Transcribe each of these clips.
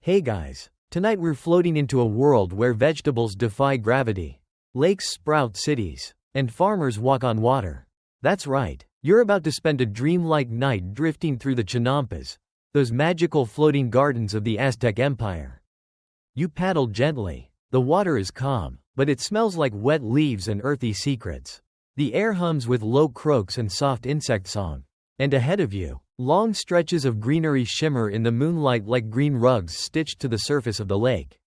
Hey guys, tonight we're floating into a world where vegetables defy gravity, lakes sprout cities, and farmers walk on water. That's right, you're about to spend a dreamlike night drifting through the chinampas, those magical floating gardens of the Aztec Empire. You paddle gently, the water is calm, but it smells like wet leaves and earthy secrets. The air hums with low croaks and soft insect song. And ahead of you, long stretches of greenery shimmer in the moonlight like green rugs stitched to the surface of the lake.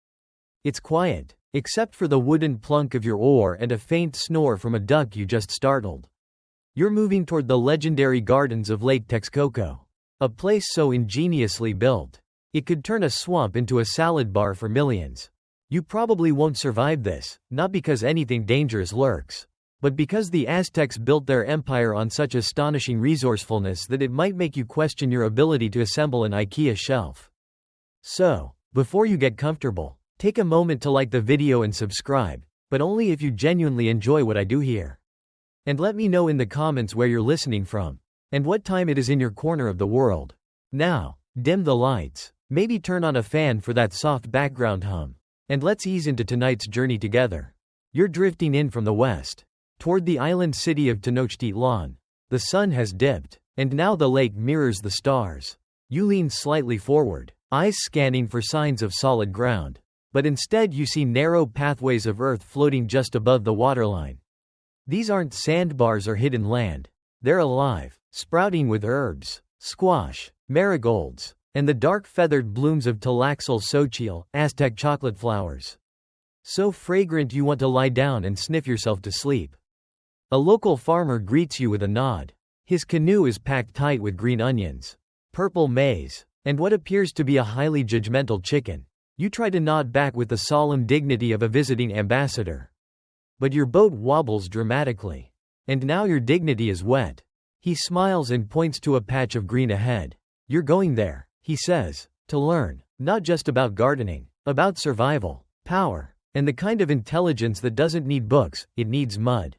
It's quiet, except for the wooden plunk of your oar and a faint snore from a duck you just startled. You're moving toward the legendary gardens of Lake Texcoco, a place so ingeniously built, it could turn a swamp into a salad bar for millions. You probably won't survive this, not because anything dangerous lurks, but because the Aztecs built their empire on such astonishing resourcefulness that it might make you question your ability to assemble an IKEA shelf. So, before you get comfortable, take a moment to like the video and subscribe, but only if you genuinely enjoy what I do here. And let me know in the comments where you're listening from, and what time it is in your corner of the world. Now, dim the lights, maybe turn on a fan for that soft background hum, and let's ease into tonight's journey together. You're drifting in from the west, toward the island city of Tenochtitlan. The sun has dipped, and now the lake mirrors the stars. You lean slightly forward, eyes scanning for signs of solid ground, but instead you see narrow pathways of earth floating just above the waterline. These aren't sandbars or hidden land. They're alive, sprouting with herbs, squash, marigolds, and the dark feathered blooms of Tlaxcal xochitl, Aztec chocolate flowers. So fragrant you want to lie down and sniff yourself to sleep. A local farmer greets you with a nod. His canoe is packed tight with green onions, purple maize, and what appears to be a highly judgmental chicken. You try to nod back with the solemn dignity of a visiting ambassador. But your boat wobbles dramatically. And now your dignity is wet. He smiles and points to a patch of green ahead. You're going there, he says, to learn, not just about gardening, about survival, power, and the kind of intelligence that doesn't need books, it needs mud.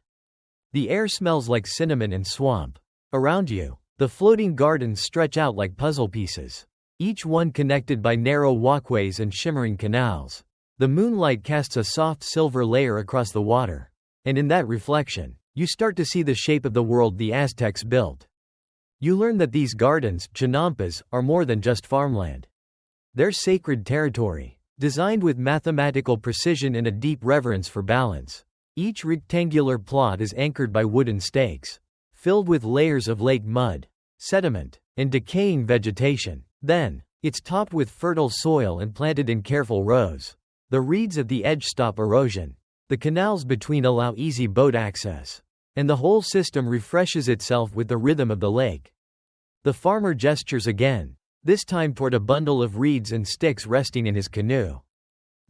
The air smells like cinnamon and swamp. Around you, the floating gardens stretch out like puzzle pieces, each one connected by narrow walkways and shimmering canals. The moonlight casts a soft silver layer across the water, and in that reflection, you start to see the shape of the world the Aztecs built. You learn that these gardens, chinampas, are more than just farmland. They're sacred territory, designed with mathematical precision and a deep reverence for balance. Each rectangular plot is anchored by wooden stakes, filled with layers of lake mud, sediment, and decaying vegetation. Then, it's topped with fertile soil and planted in careful rows. The reeds at the edge stop erosion. The canals between allow easy boat access. And the whole system refreshes itself with the rhythm of the lake. The farmer gestures again, this time toward a bundle of reeds and sticks resting in his canoe.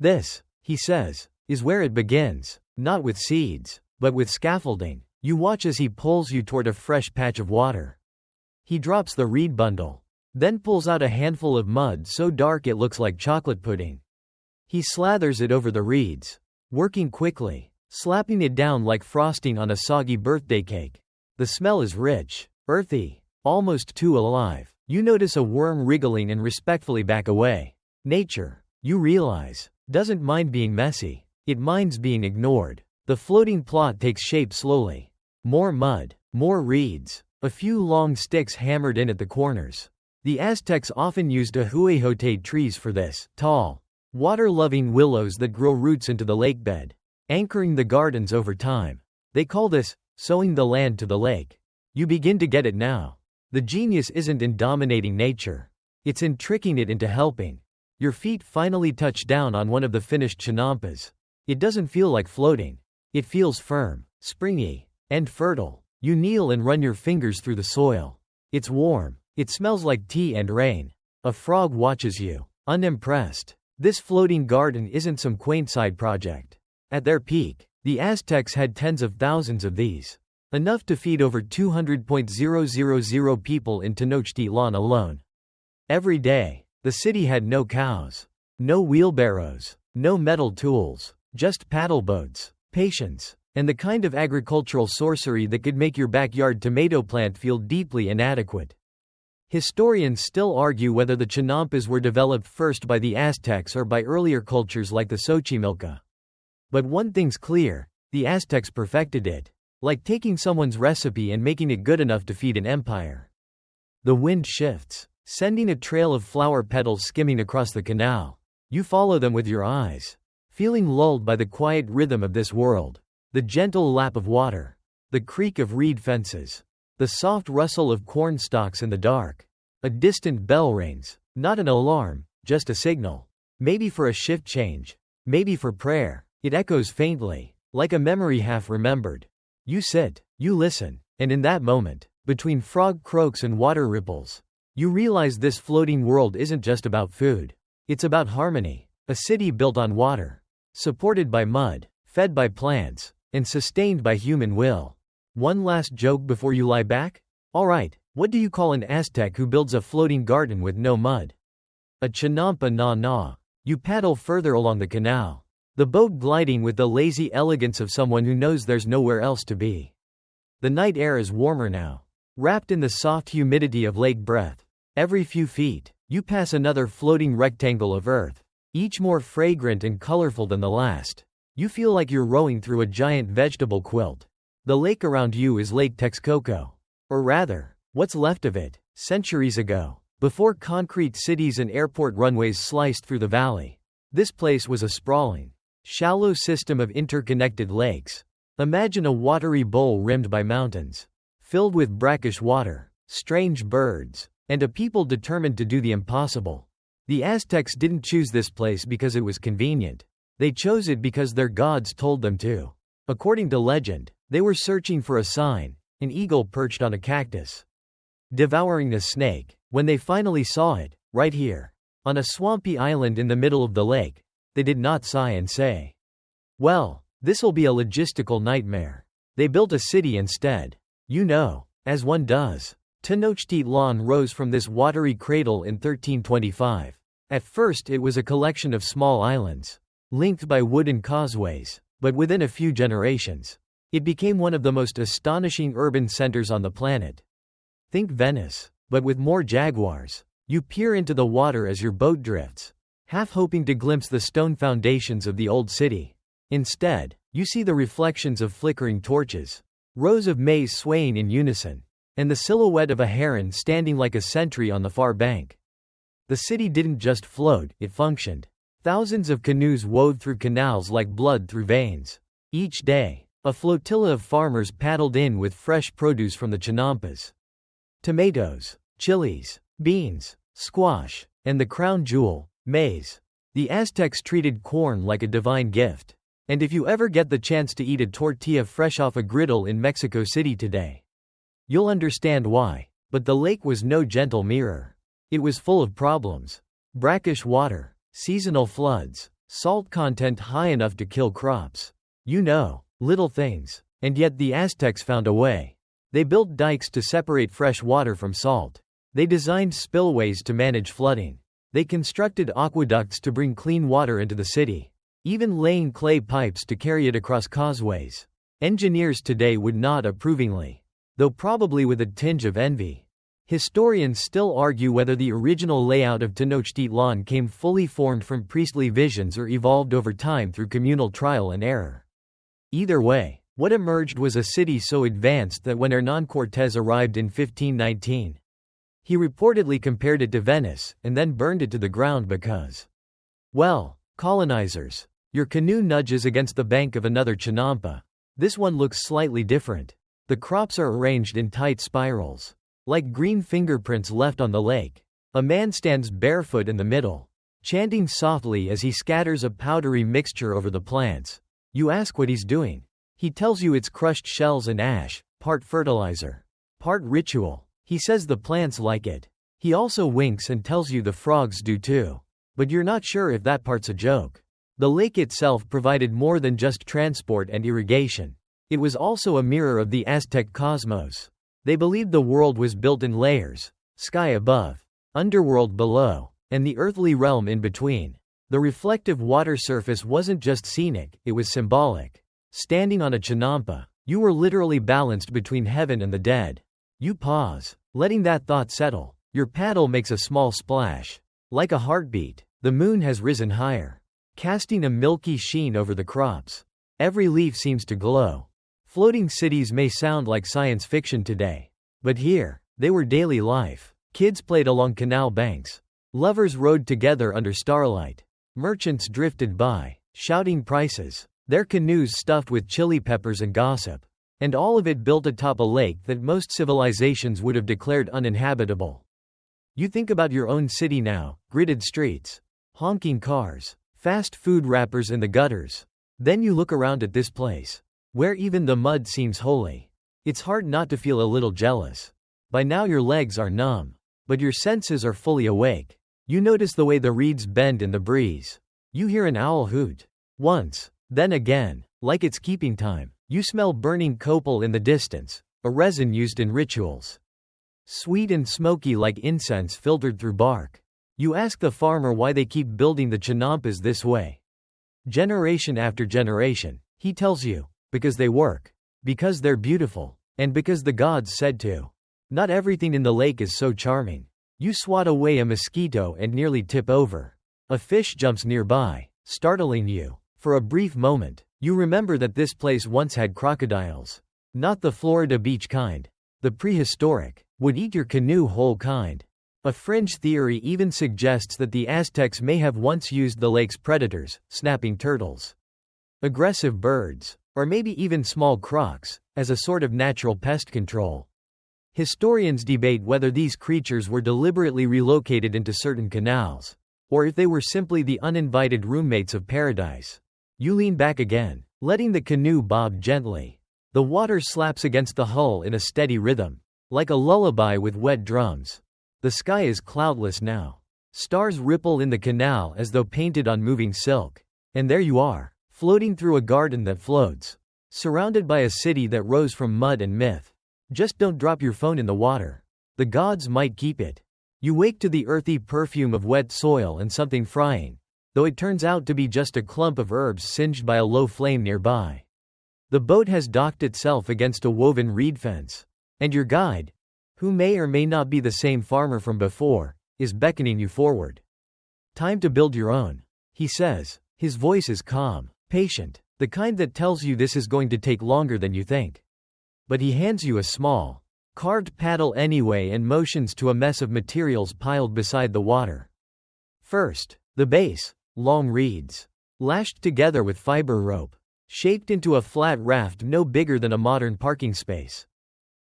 This, he says, is where it begins. Not with seeds, but with scaffolding. You watch as he pulls you toward a fresh patch of water. He drops the reed bundle, then pulls out a handful of mud so dark it looks like chocolate pudding. He slathers it over the reeds, working quickly, slapping it down like frosting on a soggy birthday cake. The smell is rich, earthy, almost too alive. You notice a worm wriggling and respectfully back away. Nature, you realize, doesn't mind being messy. It minds being ignored. The floating plot takes shape slowly. More mud, more reeds, a few long sticks hammered in at the corners. The Aztecs often used ahuejote trees for this, tall, water-loving willows that grow roots into the lakebed, anchoring the gardens over time. They call this, sowing the land to the lake. You begin to get it now. The genius isn't in dominating nature. It's in tricking it into helping. Your feet finally touch down on one of the finished chinampas. It doesn't feel like floating. It feels firm, springy, and fertile. You kneel and run your fingers through the soil. It's warm. It smells like tea and rain. A frog watches you, unimpressed. This floating garden isn't some quaint side project. At their peak, the Aztecs had tens of thousands of these. Enough to feed over 200,000 people in Tenochtitlan alone. Every day, the city had no cows, no wheelbarrows, no metal tools. Just paddle boats, patience, and the kind of agricultural sorcery that could make your backyard tomato plant feel deeply inadequate. Historians still argue whether the chinampas were developed first by the Aztecs or by earlier cultures like the Xochimilca. But one thing's clear, the Aztecs perfected it. Like taking someone's recipe and making it good enough to feed an empire. The wind shifts, sending a trail of flower petals skimming across the canal. You follow them with your eyes, feeling lulled by the quiet rhythm of this world. The gentle lap of water, the creak of reed fences, the soft rustle of corn stalks in the dark. A distant bell rings, not an alarm, just a signal. Maybe for a shift change, maybe for prayer. It echoes faintly, like a memory half remembered. You sit, you listen, and in that moment, between frog croaks and water ripples, you realize this floating world isn't just about food. It's about harmony, a city built on water, supported by mud, fed by plants, and sustained by human will. One last joke before you lie back? Alright, what do you call an Aztec who builds a floating garden with no mud? A chinampa na. You paddle further along the canal, the boat gliding with the lazy elegance of someone who knows there's nowhere else to be. The night air is warmer now, wrapped in the soft humidity of lake breath. Every few feet, you pass another floating rectangle of earth, each more fragrant and colorful than the last. You feel like you're rowing through a giant vegetable quilt. The lake around you is Lake Texcoco. Or rather, what's left of it, centuries ago, before concrete cities and airport runways sliced through the valley. This place was a sprawling, shallow system of interconnected lakes. Imagine a watery bowl rimmed by mountains, filled with brackish water, strange birds, and a people determined to do the impossible. The Aztecs didn't choose this place because it was convenient. They chose it because their gods told them to. According to legend, they were searching for a sign, an eagle perched on a cactus, devouring a snake. When they finally saw it, right here, on a swampy island in the middle of the lake, they did not sigh and say, "Well, this'll be a logistical nightmare." They built a city instead. You know, as one does. Tenochtitlan rose from this watery cradle in 1325. At first it was a collection of small islands, linked by wooden causeways, but within a few generations, it became one of the most astonishing urban centers on the planet. Think Venice, but with more jaguars. You peer into the water as your boat drifts, half hoping to glimpse the stone foundations of the old city. Instead, you see the reflections of flickering torches, rows of maize swaying in unison, and the silhouette of a heron standing like a sentry on the far bank. The city didn't just float, it functioned. Thousands of canoes wove through canals like blood through veins. Each day, a flotilla of farmers paddled in with fresh produce from the chinampas. Tomatoes, chilies, beans, squash, and the crown jewel, maize. The Aztecs treated corn like a divine gift. And if you ever get the chance to eat a tortilla fresh off a griddle in Mexico City today, you'll understand why. But the lake was no gentle mirror. It was full of problems. Brackish water, seasonal floods, salt content high enough to kill crops. You know, little things. And yet the Aztecs found a way. They built dikes to separate fresh water from salt. They designed spillways to manage flooding. They constructed aqueducts to bring clean water into the city, even laying clay pipes to carry it across causeways. Engineers today would nod approvingly, though probably with a tinge of envy. Historians still argue whether the original layout of Tenochtitlan came fully formed from priestly visions or evolved over time through communal trial and error. Either way, what emerged was a city so advanced that when Hernán Cortés arrived in 1519, he reportedly compared it to Venice and then burned it to the ground because, well, colonizers, your canoe nudges against the bank of another chinampa. This one looks slightly different. The crops are arranged in tight spirals, like green fingerprints left on the lake. A man stands barefoot in the middle, chanting softly as he scatters a powdery mixture over the plants. You ask what he's doing. He tells you it's crushed shells and ash, part fertilizer, part ritual. He says the plants like it. He also winks and tells you the frogs do too. But you're not sure if that part's a joke. The lake itself provided more than just transport and irrigation. It was also a mirror of the Aztec cosmos. They believed the world was built in layers, sky above, underworld below, and the earthly realm in between. The reflective water surface wasn't just scenic, it was symbolic. Standing on a chinampa, you were literally balanced between heaven and the dead. You pause, letting that thought settle. Your paddle makes a small splash. Like a heartbeat, the moon has risen higher, casting a milky sheen over the crops. Every leaf seems to glow. Floating cities may sound like science fiction today. But here, they were daily life. Kids played along canal banks. Lovers rode together under starlight. Merchants drifted by, shouting prices, their canoes stuffed with chili peppers and gossip. And all of it built atop a lake that most civilizations would have declared uninhabitable. You think about your own city now, gridded streets, honking cars, fast food wrappers in the gutters. Then you look around at this place, where even the mud seems holy. It's hard not to feel a little jealous. By now your legs are numb, but your senses are fully awake. You notice the way the reeds bend in the breeze. You hear an owl hoot. Once, then again, like it's keeping time. You smell burning copal in the distance, a resin used in rituals. Sweet and smoky like incense filtered through bark. You ask the farmer why they keep building the chinampas this way. Generation after generation, he tells you, because they work, because they're beautiful, and because the gods said to. Not everything in the lake is so charming. You swat away a mosquito and nearly tip over. A fish jumps nearby, startling you. For a brief moment, you remember that this place once had crocodiles. Not the Florida beach kind. The prehistoric, would eat your canoe whole kind. A fringe theory even suggests that the Aztecs may have once used the lake's predators, snapping turtles, aggressive birds, or maybe even small crocs, as a sort of natural pest control. Historians debate whether these creatures were deliberately relocated into certain canals, or if they were simply the uninvited roommates of paradise. You lean back again, letting the canoe bob gently. The water slaps against the hull in a steady rhythm, like a lullaby with wet drums. The sky is cloudless now. Stars ripple in the canal as though painted on moving silk. And there you are, floating through a garden that floats, surrounded by a city that rose from mud and myth. Just don't drop your phone in the water. The gods might keep it. You wake to the earthy perfume of wet soil and something frying, though it turns out to be just a clump of herbs singed by a low flame nearby. The boat has docked itself against a woven reed fence, and your guide, who may or may not be the same farmer from before, is beckoning you forward. Time to build your own, he says. His voice is calm, patient, the kind that tells you this is going to take longer than you think. But he hands you a small, carved paddle anyway and motions to a mess of materials piled beside the water. First, the base, long reeds, lashed together with fiber rope, shaped into a flat raft no bigger than a modern parking space.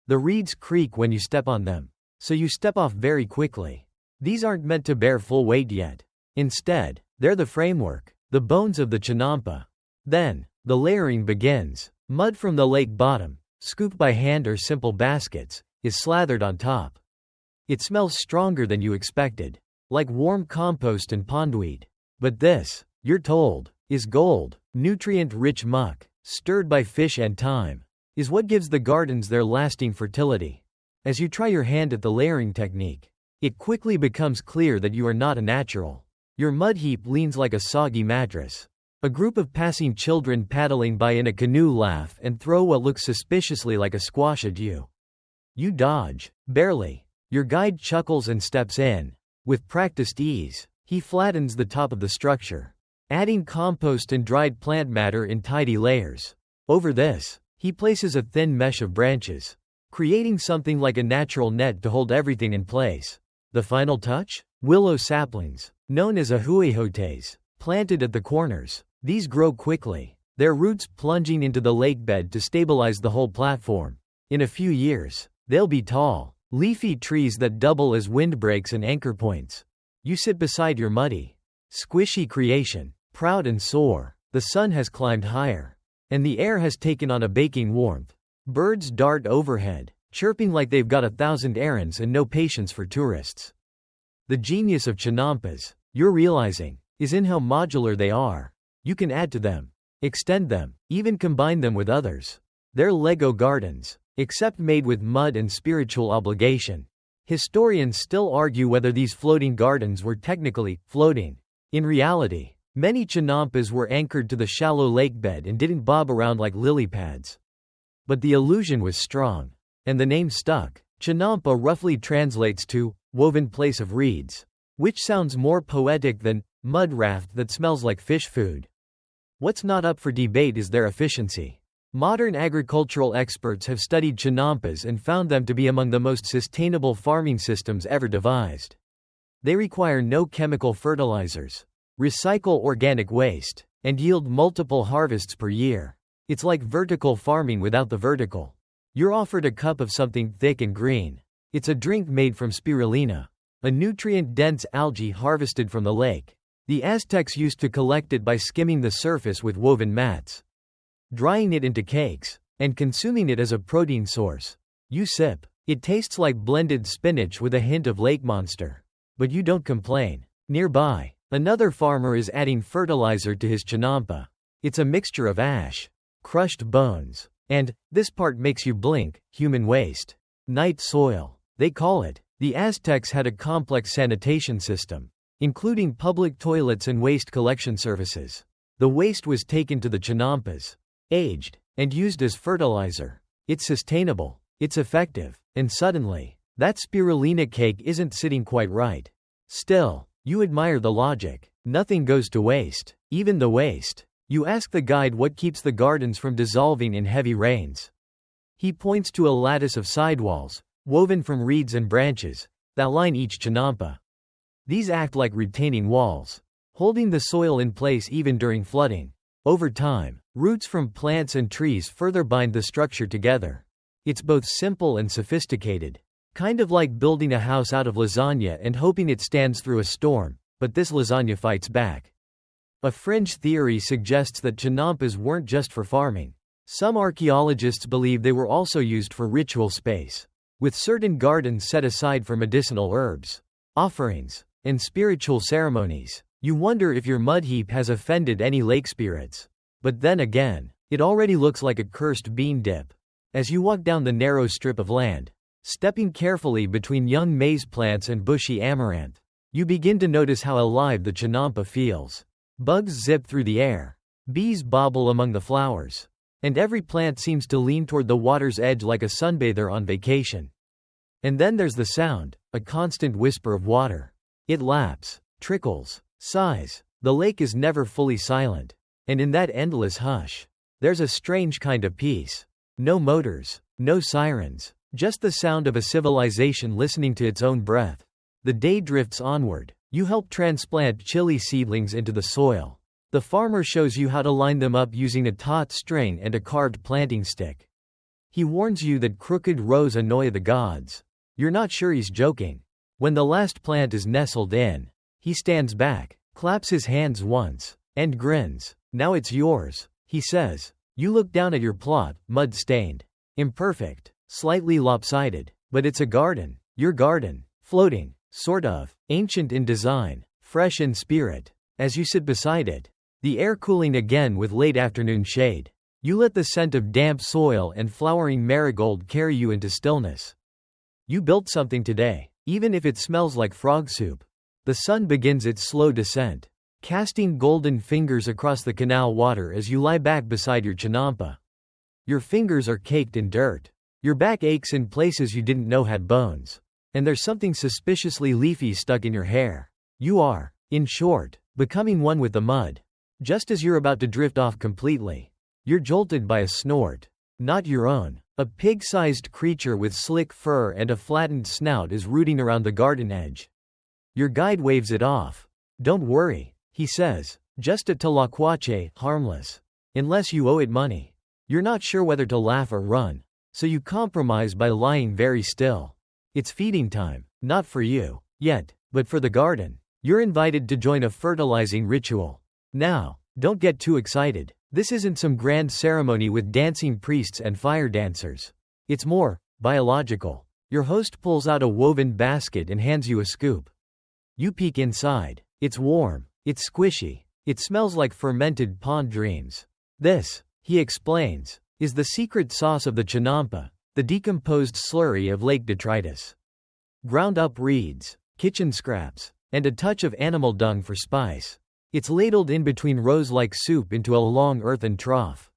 The reeds creak when you step on them, so you step off very quickly. These aren't meant to bear full weight yet. Instead, they're the framework, the bones of the chinampa. Then, the layering begins. Mud from the lake bottom, scooped by hand or simple baskets, is slathered on top. It smells stronger than you expected, like warm compost and pondweed. But this, you're told, is gold, nutrient-rich muck, stirred by fish and thyme, is what gives the gardens their lasting fertility. As you try your hand at the layering technique, it quickly becomes clear that you are not a natural. Your mud heap leans like a soggy mattress. A group of passing children paddling by in a canoe laugh and throw what looks suspiciously like a squash at you. You dodge, barely. Your guide chuckles and steps in. With practiced ease, he flattens the top of the structure, adding compost and dried plant matter in tidy layers. Over this, he places a thin mesh of branches, creating something like a natural net to hold everything in place. The final touch? Willow saplings, known as ahuejotes, planted at the corners. These grow quickly, their roots plunging into the lakebed to stabilize the whole platform. In a few years, they'll be tall, leafy trees that double as windbreaks and anchor points. You sit beside your muddy, squishy creation, proud and sore. The sun has climbed higher, and the air has taken on a baking warmth. Birds dart overhead, chirping like they've got 1,000 errands and no patience for tourists. The genius of chinampas, you're realizing, is in how modular they are. You can add to them, extend them, even combine them with others. They're Lego gardens, except made with mud and spiritual obligation. Historians still argue whether these floating gardens were technically floating. In reality, many chinampas were anchored to the shallow lakebed and didn't bob around like lily pads. But the illusion was strong, and the name stuck. Chinampa roughly translates to woven place of reeds, which sounds more poetic than mud raft that smells like fish food. What's not up for debate is their efficiency. Modern agricultural experts have studied chinampas and found them to be among the most sustainable farming systems ever devised. They require no chemical fertilizers, recycle organic waste, and yield multiple harvests per year. It's like vertical farming without the vertical. You're offered a cup of something thick and green. It's a drink made from spirulina, a nutrient-dense algae harvested from the lake. The Aztecs used to collect it by skimming the surface with woven mats, drying it into cakes, and consuming it as a protein source. You sip. It tastes like blended spinach with a hint of lake monster. But you don't complain. Nearby, another farmer is adding fertilizer to his chinampa. It's a mixture of ash, crushed bones, and, this part makes you blink, human waste. Night soil, they call it. The Aztecs had a complex sanitation system, including public toilets and waste collection services. The waste was taken to the chinampas, aged, and used as fertilizer. It's sustainable, it's effective, and suddenly, that spirulina cake isn't sitting quite right. Still, you admire the logic. Nothing goes to waste, even the waste. You ask the guide what keeps the gardens from dissolving in heavy rains. He points to a lattice of sidewalls, woven from reeds and branches, that line each chinampa. These act like retaining walls, holding the soil in place even during flooding. Over time, roots from plants and trees further bind the structure together. It's both simple and sophisticated, kind of like building a house out of lasagna and hoping it stands through a storm, but this lasagna fights back. A fringe theory suggests that chinampas weren't just for farming. Some archaeologists believe they were also used for ritual space, with certain gardens set aside for medicinal herbs, offerings, and spiritual ceremonies. You wonder if your mud heap has offended any lake spirits. But then again, it already looks like a cursed bean dip. As you walk down the narrow strip of land, stepping carefully between young maize plants and bushy amaranth, you begin to notice how alive the chinampa feels. Bugs zip through the air, bees bobble among the flowers, and every plant seems to lean toward the water's edge like a sunbather on vacation. And then there's the sound, a constant whisper of water. It laps, trickles, sighs. The lake is never fully silent. And in that endless hush, there's a strange kind of peace. No motors, no sirens, just the sound of a civilization listening to its own breath. The day drifts onward. You help transplant chili seedlings into the soil. The farmer shows you how to line them up using a taut string and a carved planting stick. He warns you that crooked rows annoy the gods. You're not sure he's joking. When the last plant is nestled in, he stands back, claps his hands once, and grins. Now it's yours, he says. You look down at your plot, mud-stained, imperfect, slightly lopsided, but it's a garden. Your garden, floating, sort of, ancient in design, fresh in spirit. As you sit beside it, the air cooling again with late afternoon shade, you let the scent of damp soil and flowering marigold carry you into stillness. You built something today, even if it smells like frog soup. The sun begins its slow descent, casting golden fingers across the canal water as you lie back beside your chinampa. Your fingers are caked in dirt. Your back aches in places you didn't know had bones. And there's something suspiciously leafy stuck in your hair. You are, in short, becoming one with the mud. Just as you're about to drift off completely, you're jolted by a snort. Not your own. A pig-sized creature with slick fur and a flattened snout is rooting around the garden edge. Your guide waves it off. Don't worry, he says. Just a tlacuache, harmless. Unless you owe it money. You're not sure whether to laugh or run, so you compromise by lying very still. It's feeding time, not for you, yet, but for the garden. You're invited to join a fertilizing ritual. Now, don't get too excited. This isn't some grand ceremony with dancing priests and fire dancers. It's more biological. Your host pulls out a woven basket and hands you a scoop. You peek inside. It's warm. It's squishy. It smells like fermented pond dreams. This, he explains, is the secret sauce of the chinampa, the decomposed slurry of lake detritus. Ground up reeds, kitchen scraps, and a touch of animal dung for spice. It's ladled in between rows like soup into a long earthen trough.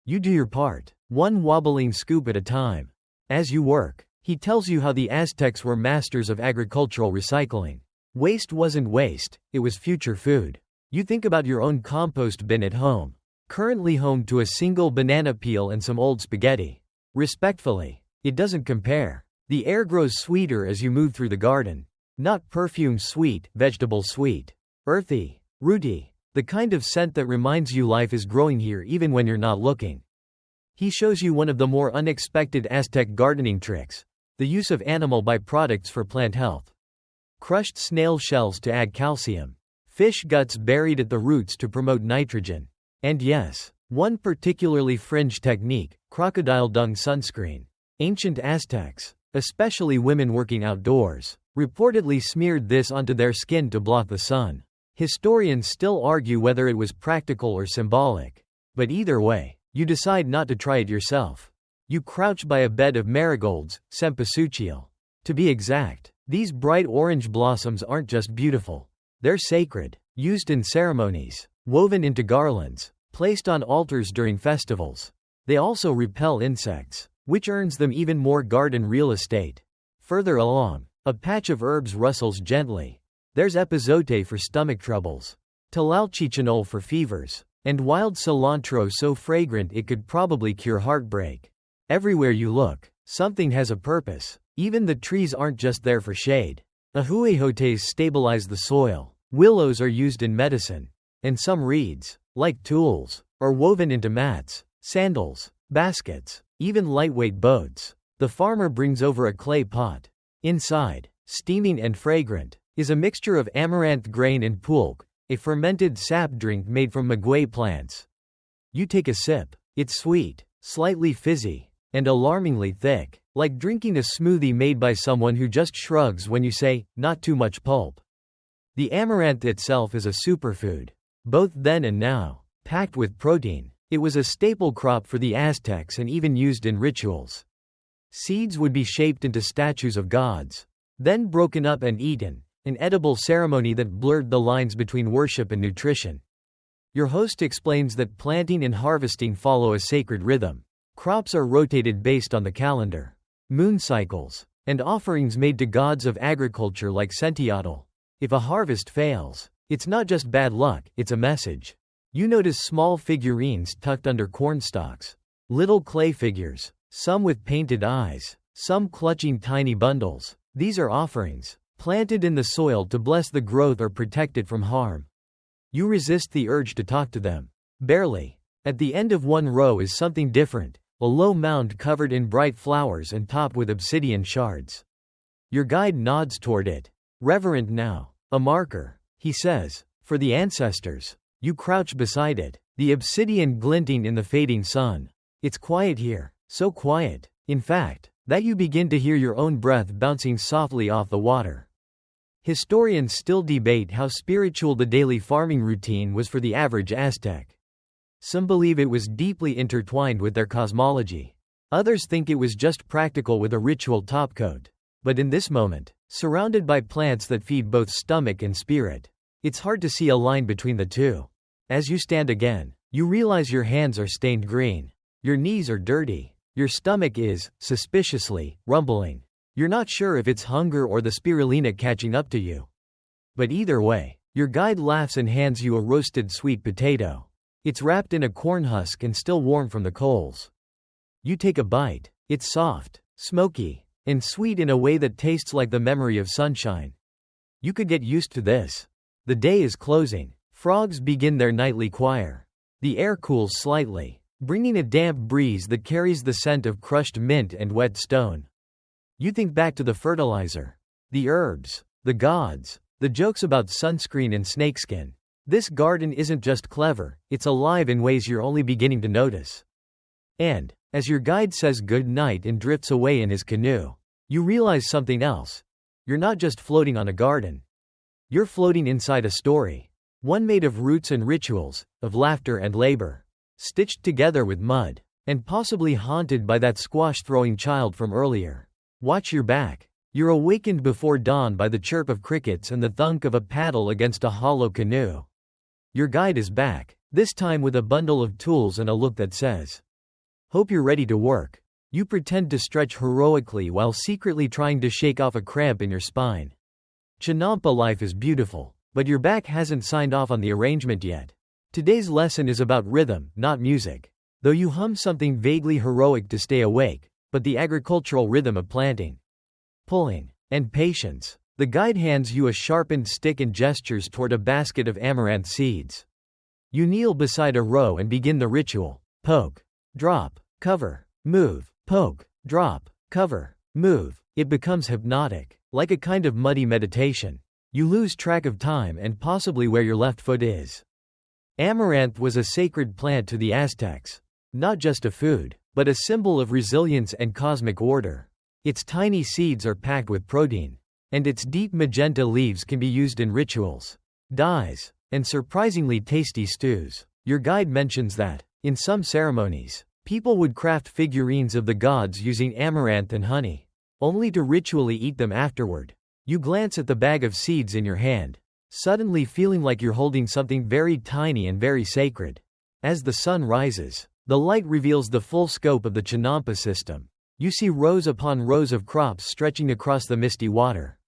You do your part, one wobbling scoop at a time. As you work, He tells you how the Aztecs were masters of agricultural recycling. Waste wasn't waste, it was future food. You think about your own compost bin at home. Currently home to a single banana peel and some old spaghetti. Respectfully, it doesn't compare. The air grows sweeter as you move through the garden. Not perfume sweet, vegetable sweet. Earthy, rooty. The kind of scent that reminds you life is growing here even when you're not looking. He shows you one of the more unexpected Aztec gardening tricks: the use of animal byproducts for plant health. Crushed snail shells to add calcium. Fish guts buried at the roots to promote nitrogen. And yes, one particularly fringe technique: crocodile dung sunscreen. Ancient Aztecs, especially women working outdoors, reportedly smeared this onto their skin to block the sun. Historians still argue whether it was practical or symbolic. But either way, you decide not to try it yourself. You crouch by a bed of marigolds, cempasúchil. To be exact, these bright orange blossoms aren't just beautiful. They're sacred, used in ceremonies, woven into garlands, placed on altars during festivals. They also repel insects, which earns them even more garden real estate. Further along, a patch of herbs rustles gently. There's epazote for stomach troubles, tlalchichinol for fevers, and wild cilantro so fragrant it could probably cure heartbreak. Everywhere you look, something has a purpose. Even the trees aren't just there for shade. Ahuejotes stabilize the soil, willows are used in medicine, and some reeds, like tools, are woven into mats, sandals, baskets, even lightweight boats. The farmer brings over a clay pot. Inside, steaming and fragrant, is a mixture of amaranth grain and pulque, a fermented sap drink made from maguey plants. You take a sip. It's sweet, slightly fizzy, and alarmingly thick, like drinking a smoothie made by someone who just shrugs when you say, "Not too much pulp." The amaranth itself is a superfood. Both then and now, packed with protein, it was a staple crop for the Aztecs and even used in rituals. Seeds would be shaped into statues of gods, then broken up and eaten, an edible ceremony that blurred the lines between worship and nutrition. Your host explains that planting and harvesting follow a sacred rhythm. Crops are rotated based on the calendar, moon cycles, and offerings made to gods of agriculture like Centiatl. If a harvest fails, it's not just bad luck, it's a message. You notice small figurines tucked under cornstalks. Little clay figures, some with painted eyes, some clutching tiny bundles. These are offerings, planted in the soil to bless the growth or protect it from harm. You resist the urge to talk to them. Barely. At the end of one row is something different, a low mound covered in bright flowers and topped with obsidian shards. Your guide nods toward it. Reverent now. A marker, he says, for the ancestors. You crouch beside it, the obsidian glinting in the fading sun. It's quiet here, so quiet, in fact, that you begin to hear your own breath bouncing softly off the water. Historians still debate how spiritual the daily farming routine was for the average Aztec. Some believe it was deeply intertwined with their cosmology. Others think it was just practical with a ritual topcoat. But in this moment, surrounded by plants that feed both stomach and spirit, it's hard to see a line between the two. As you stand again, you realize your hands are stained green. Your knees are dirty. Your stomach is, suspiciously, rumbling. You're not sure if it's hunger or the spirulina catching up to you. But either way, your guide laughs and hands you a roasted sweet potato. It's wrapped in a corn husk and still warm from the coals. You take a bite. It's soft, smoky, and sweet in a way that tastes like the memory of sunshine. You could get used to this. The day is closing. Frogs begin their nightly choir. The air cools slightly, bringing a damp breeze that carries the scent of crushed mint and wet stone. You think back to the fertilizer, the herbs, the gods, the jokes about sunscreen and snakeskin. This garden isn't just clever, it's alive in ways you're only beginning to notice. And, as your guide says good night and drifts away in his canoe, you realize something else. You're not just floating on a garden. You're floating inside a story. One made of roots and rituals, of laughter and labor. Stitched together with mud. And possibly haunted by that squash-throwing child from earlier. Watch your back. You're awakened before dawn by the chirp of crickets and the thunk of a paddle against a hollow canoe. Your guide is back, this time with a bundle of tools and a look that says, "Hope you're ready to work." You pretend to stretch heroically while secretly trying to shake off a cramp in your spine. Chinampa life is beautiful, but your back hasn't signed off on the arrangement yet. Today's lesson is about rhythm, not music. Though you hum something vaguely heroic to stay awake, but the agricultural rhythm of planting, pulling, and patience. The guide hands you a sharpened stick and gestures toward a basket of amaranth seeds. You kneel beside a row and begin the ritual. Poke, drop, cover, move, poke, drop, cover, move. It becomes hypnotic, like a kind of muddy meditation. You lose track of time and possibly where your left foot is. Amaranth was a sacred plant to the Aztecs. Not just a food, but a symbol of resilience and cosmic order. Its tiny seeds are packed with protein, and its deep magenta leaves can be used in rituals, dyes, and surprisingly tasty stews. Your guide mentions that, in some ceremonies, people would craft figurines of the gods using amaranth and honey, only to ritually eat them afterward. You glance at the bag of seeds in your hand, suddenly feeling like you're holding something very tiny and very sacred. As the sun rises, the light reveals the full scope of the chinampa system. You see rows upon rows of crops stretching across the misty water.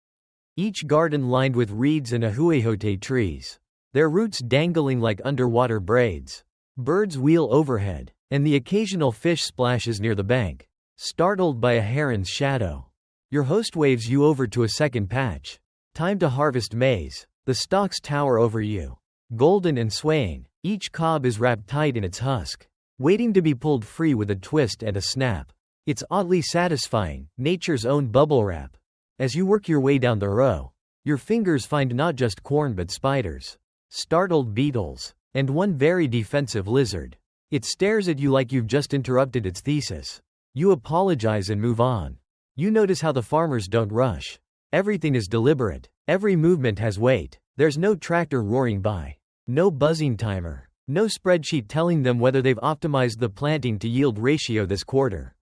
Each garden lined with reeds and ahuejote trees, their roots dangling like underwater braids. Birds wheel overhead, and the occasional fish splashes near the bank, startled by a heron's shadow. Your host waves you over to a second patch. Time to harvest maize. The stalks tower over you, golden and swaying. Each cob is wrapped tight in its husk, waiting to be pulled free with a twist and a snap. It's oddly satisfying, nature's own bubble wrap. As you work your way down the row, your fingers find not just corn but spiders, startled beetles, and one very defensive lizard. It stares at you like you've just interrupted its thesis. You apologize and move on. You notice how the farmers don't rush. Everything is deliberate. Every movement has weight. There's no tractor roaring by, no buzzing timer, no spreadsheet telling them whether they've optimized the planting to yield ratio this quarter.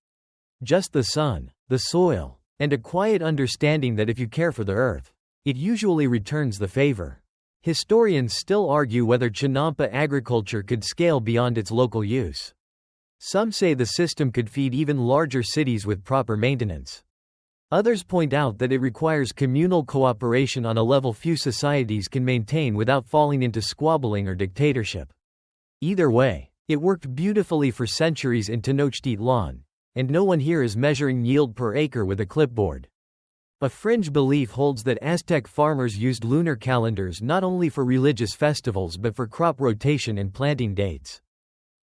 Just the sun, the soil, and a quiet understanding that if you care for the earth, it usually returns the favor. Historians still argue whether chinampa agriculture could scale beyond its local use. Some say the system could feed even larger cities with proper maintenance. Others point out that it requires communal cooperation on a level few societies can maintain without falling into squabbling or dictatorship. Either way, it worked beautifully for centuries in Tenochtitlan, and no one here is measuring yield per acre with a clipboard. A fringe belief holds that Aztec farmers used lunar calendars not only for religious festivals but for crop rotation and planting dates.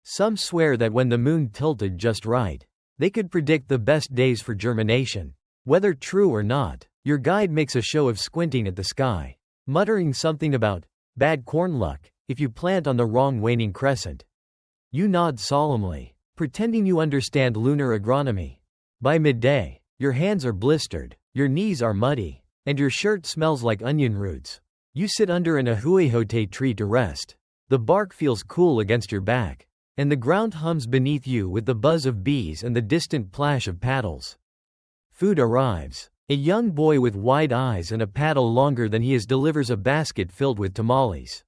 Some swear that when the moon tilted just right, they could predict the best days for germination. Whether true or not, your guide makes a show of squinting at the sky, muttering something about bad corn luck if you plant on the wrong waning crescent. You nod solemnly, pretending you understand lunar agronomy. By midday, your hands are blistered, your knees are muddy, and your shirt smells like onion roots. You sit under an ahuejote tree to rest. The bark feels cool against your back, and the ground hums beneath you with the buzz of bees and the distant plash of paddles. Food arrives. A young boy with wide eyes and a paddle longer than he is delivers a basket filled with tamales,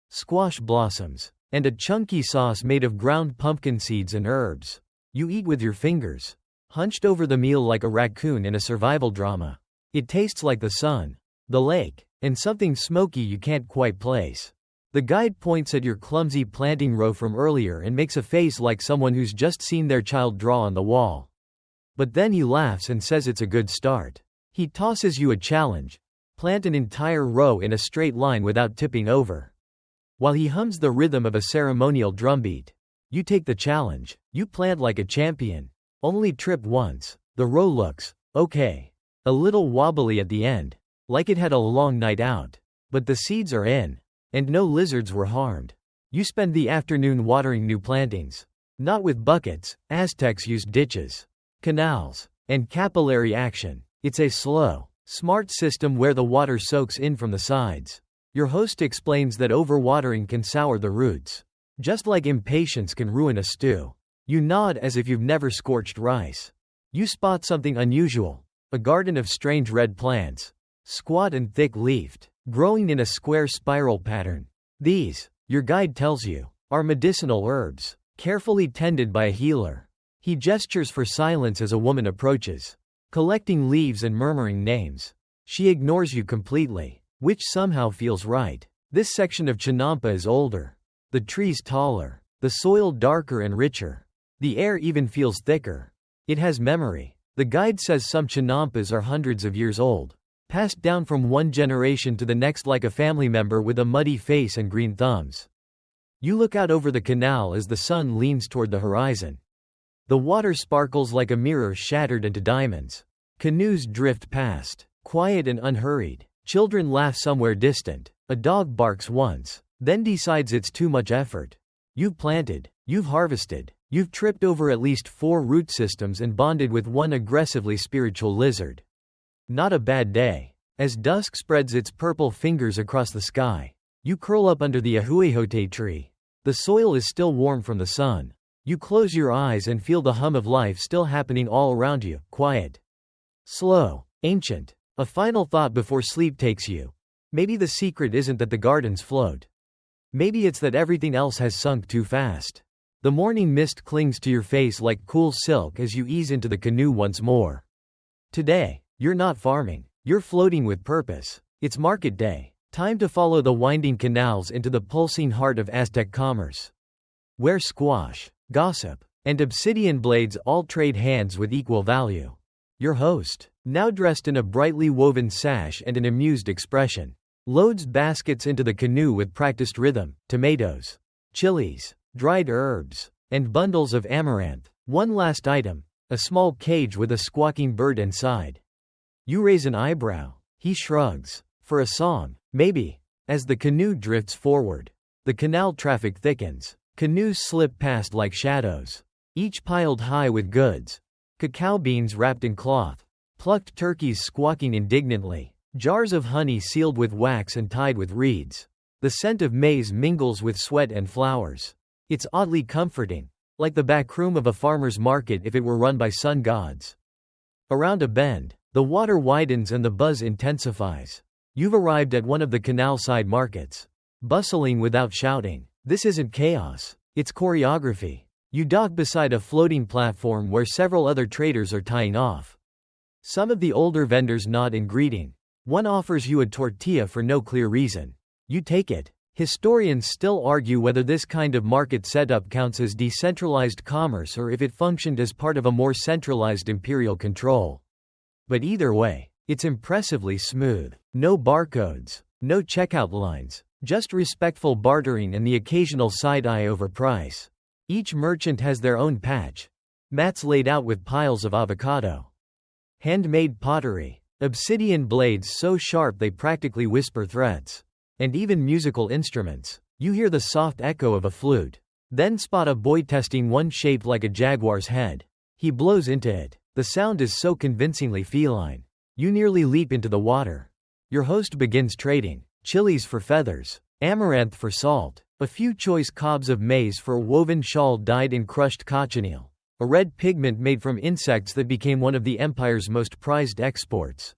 squash blossoms, and a chunky sauce made of ground pumpkin seeds and herbs. You eat with your fingers, hunched over the meal like a raccoon in a survival drama. It tastes like the sun, the lake, and something smoky you can't quite place. The guide points at your clumsy planting row from earlier and makes a face like someone who's just seen their child draw on the wall. But then he laughs and says it's a good start. He tosses you a challenge. Plant an entire row in a straight line without tipping over. While he hums the rhythm of a ceremonial drumbeat, you take the challenge. You plant like a champion. Only trip once. The row looks okay, a little wobbly at the end, like it had a long night out. But the seeds are in, and no lizards were harmed. You spend the afternoon watering new plantings. Not with buckets. Aztecs used ditches, canals, and capillary action. It's a slow, smart system where the water soaks in from the sides. Your host explains that overwatering can sour the roots, just like impatience can ruin a stew. You nod as if you've never scorched rice. You spot something unusual, a garden of strange red plants, squat and thick-leafed, growing in a square spiral pattern. These, your guide tells you, are medicinal herbs, carefully tended by a healer. He gestures for silence as a woman approaches, collecting leaves and murmuring names. She ignores you completely, which somehow feels right. This section of Chinampa is older. The trees taller. The soil darker and richer. The air even feels thicker. It has memory. The guide says some Chinampas are hundreds of years old, passed down from one generation to the next like a family member with a muddy face and green thumbs. You look out over the canal as the sun leans toward the horizon. The water sparkles like a mirror shattered into diamonds. Canoes drift past, quiet and unhurried. Children laugh somewhere distant. A dog barks once, then decides it's too much effort. You've planted, you've harvested, you've tripped over at least 4 root systems and bonded with one aggressively spiritual lizard. Not a bad day. As dusk spreads its purple fingers across the sky, you curl up under the ahuejote tree. The soil is still warm from the sun. You close your eyes and feel the hum of life still happening all around you, quiet, slow, ancient. A final thought before sleep takes you. Maybe the secret isn't that the gardens float. Maybe it's that everything else has sunk too fast. The morning mist clings to your face like cool silk as you ease into the canoe once more. Today, you're not farming. You're floating with purpose. It's market day. Time to follow the winding canals into the pulsing heart of Aztec commerce, where squash, gossip, and obsidian blades all trade hands with equal value. Your host, now dressed in a brightly woven sash and an amused expression, loads baskets into the canoe with practiced rhythm, tomatoes, chilies, dried herbs, and bundles of amaranth. One last item, a small cage with a squawking bird inside. You raise an eyebrow. He shrugs. For a song, maybe. As the canoe drifts forward, the canal traffic thickens. Canoes slip past like shadows, each piled high with goods. Cacao beans wrapped in cloth, plucked turkeys squawking indignantly, jars of honey sealed with wax and tied with reeds. The scent of maize mingles with sweat and flowers. It's oddly comforting, like the backroom of a farmer's market if it were run by sun gods. Around a bend, the water widens and the buzz intensifies. You've arrived at one of the canal-side markets, bustling without shouting. This isn't chaos, it's choreography. You dock beside a floating platform where several other traders are tying off. Some of the older vendors nod in greeting. One offers you a tortilla for no clear reason. You take it. Historians still argue whether this kind of market setup counts as decentralized commerce or if it functioned as part of a more centralized imperial control. But either way, it's impressively smooth. No barcodes, no checkout lines, just respectful bartering and the occasional side-eye over price. Each merchant has their own patch. Mats laid out with piles of avocado. Handmade pottery. Obsidian blades so sharp they practically whisper threats. And even musical instruments. You hear the soft echo of a flute. Then spot a boy testing one shaped like a jaguar's head. He blows into it. The sound is so convincingly feline. You nearly leap into the water. Your host begins trading. Chilies for feathers. Amaranth for salt. A few choice cobs of maize for a woven shawl dyed in crushed cochineal. A red pigment made from insects that became one of the empire's most prized exports.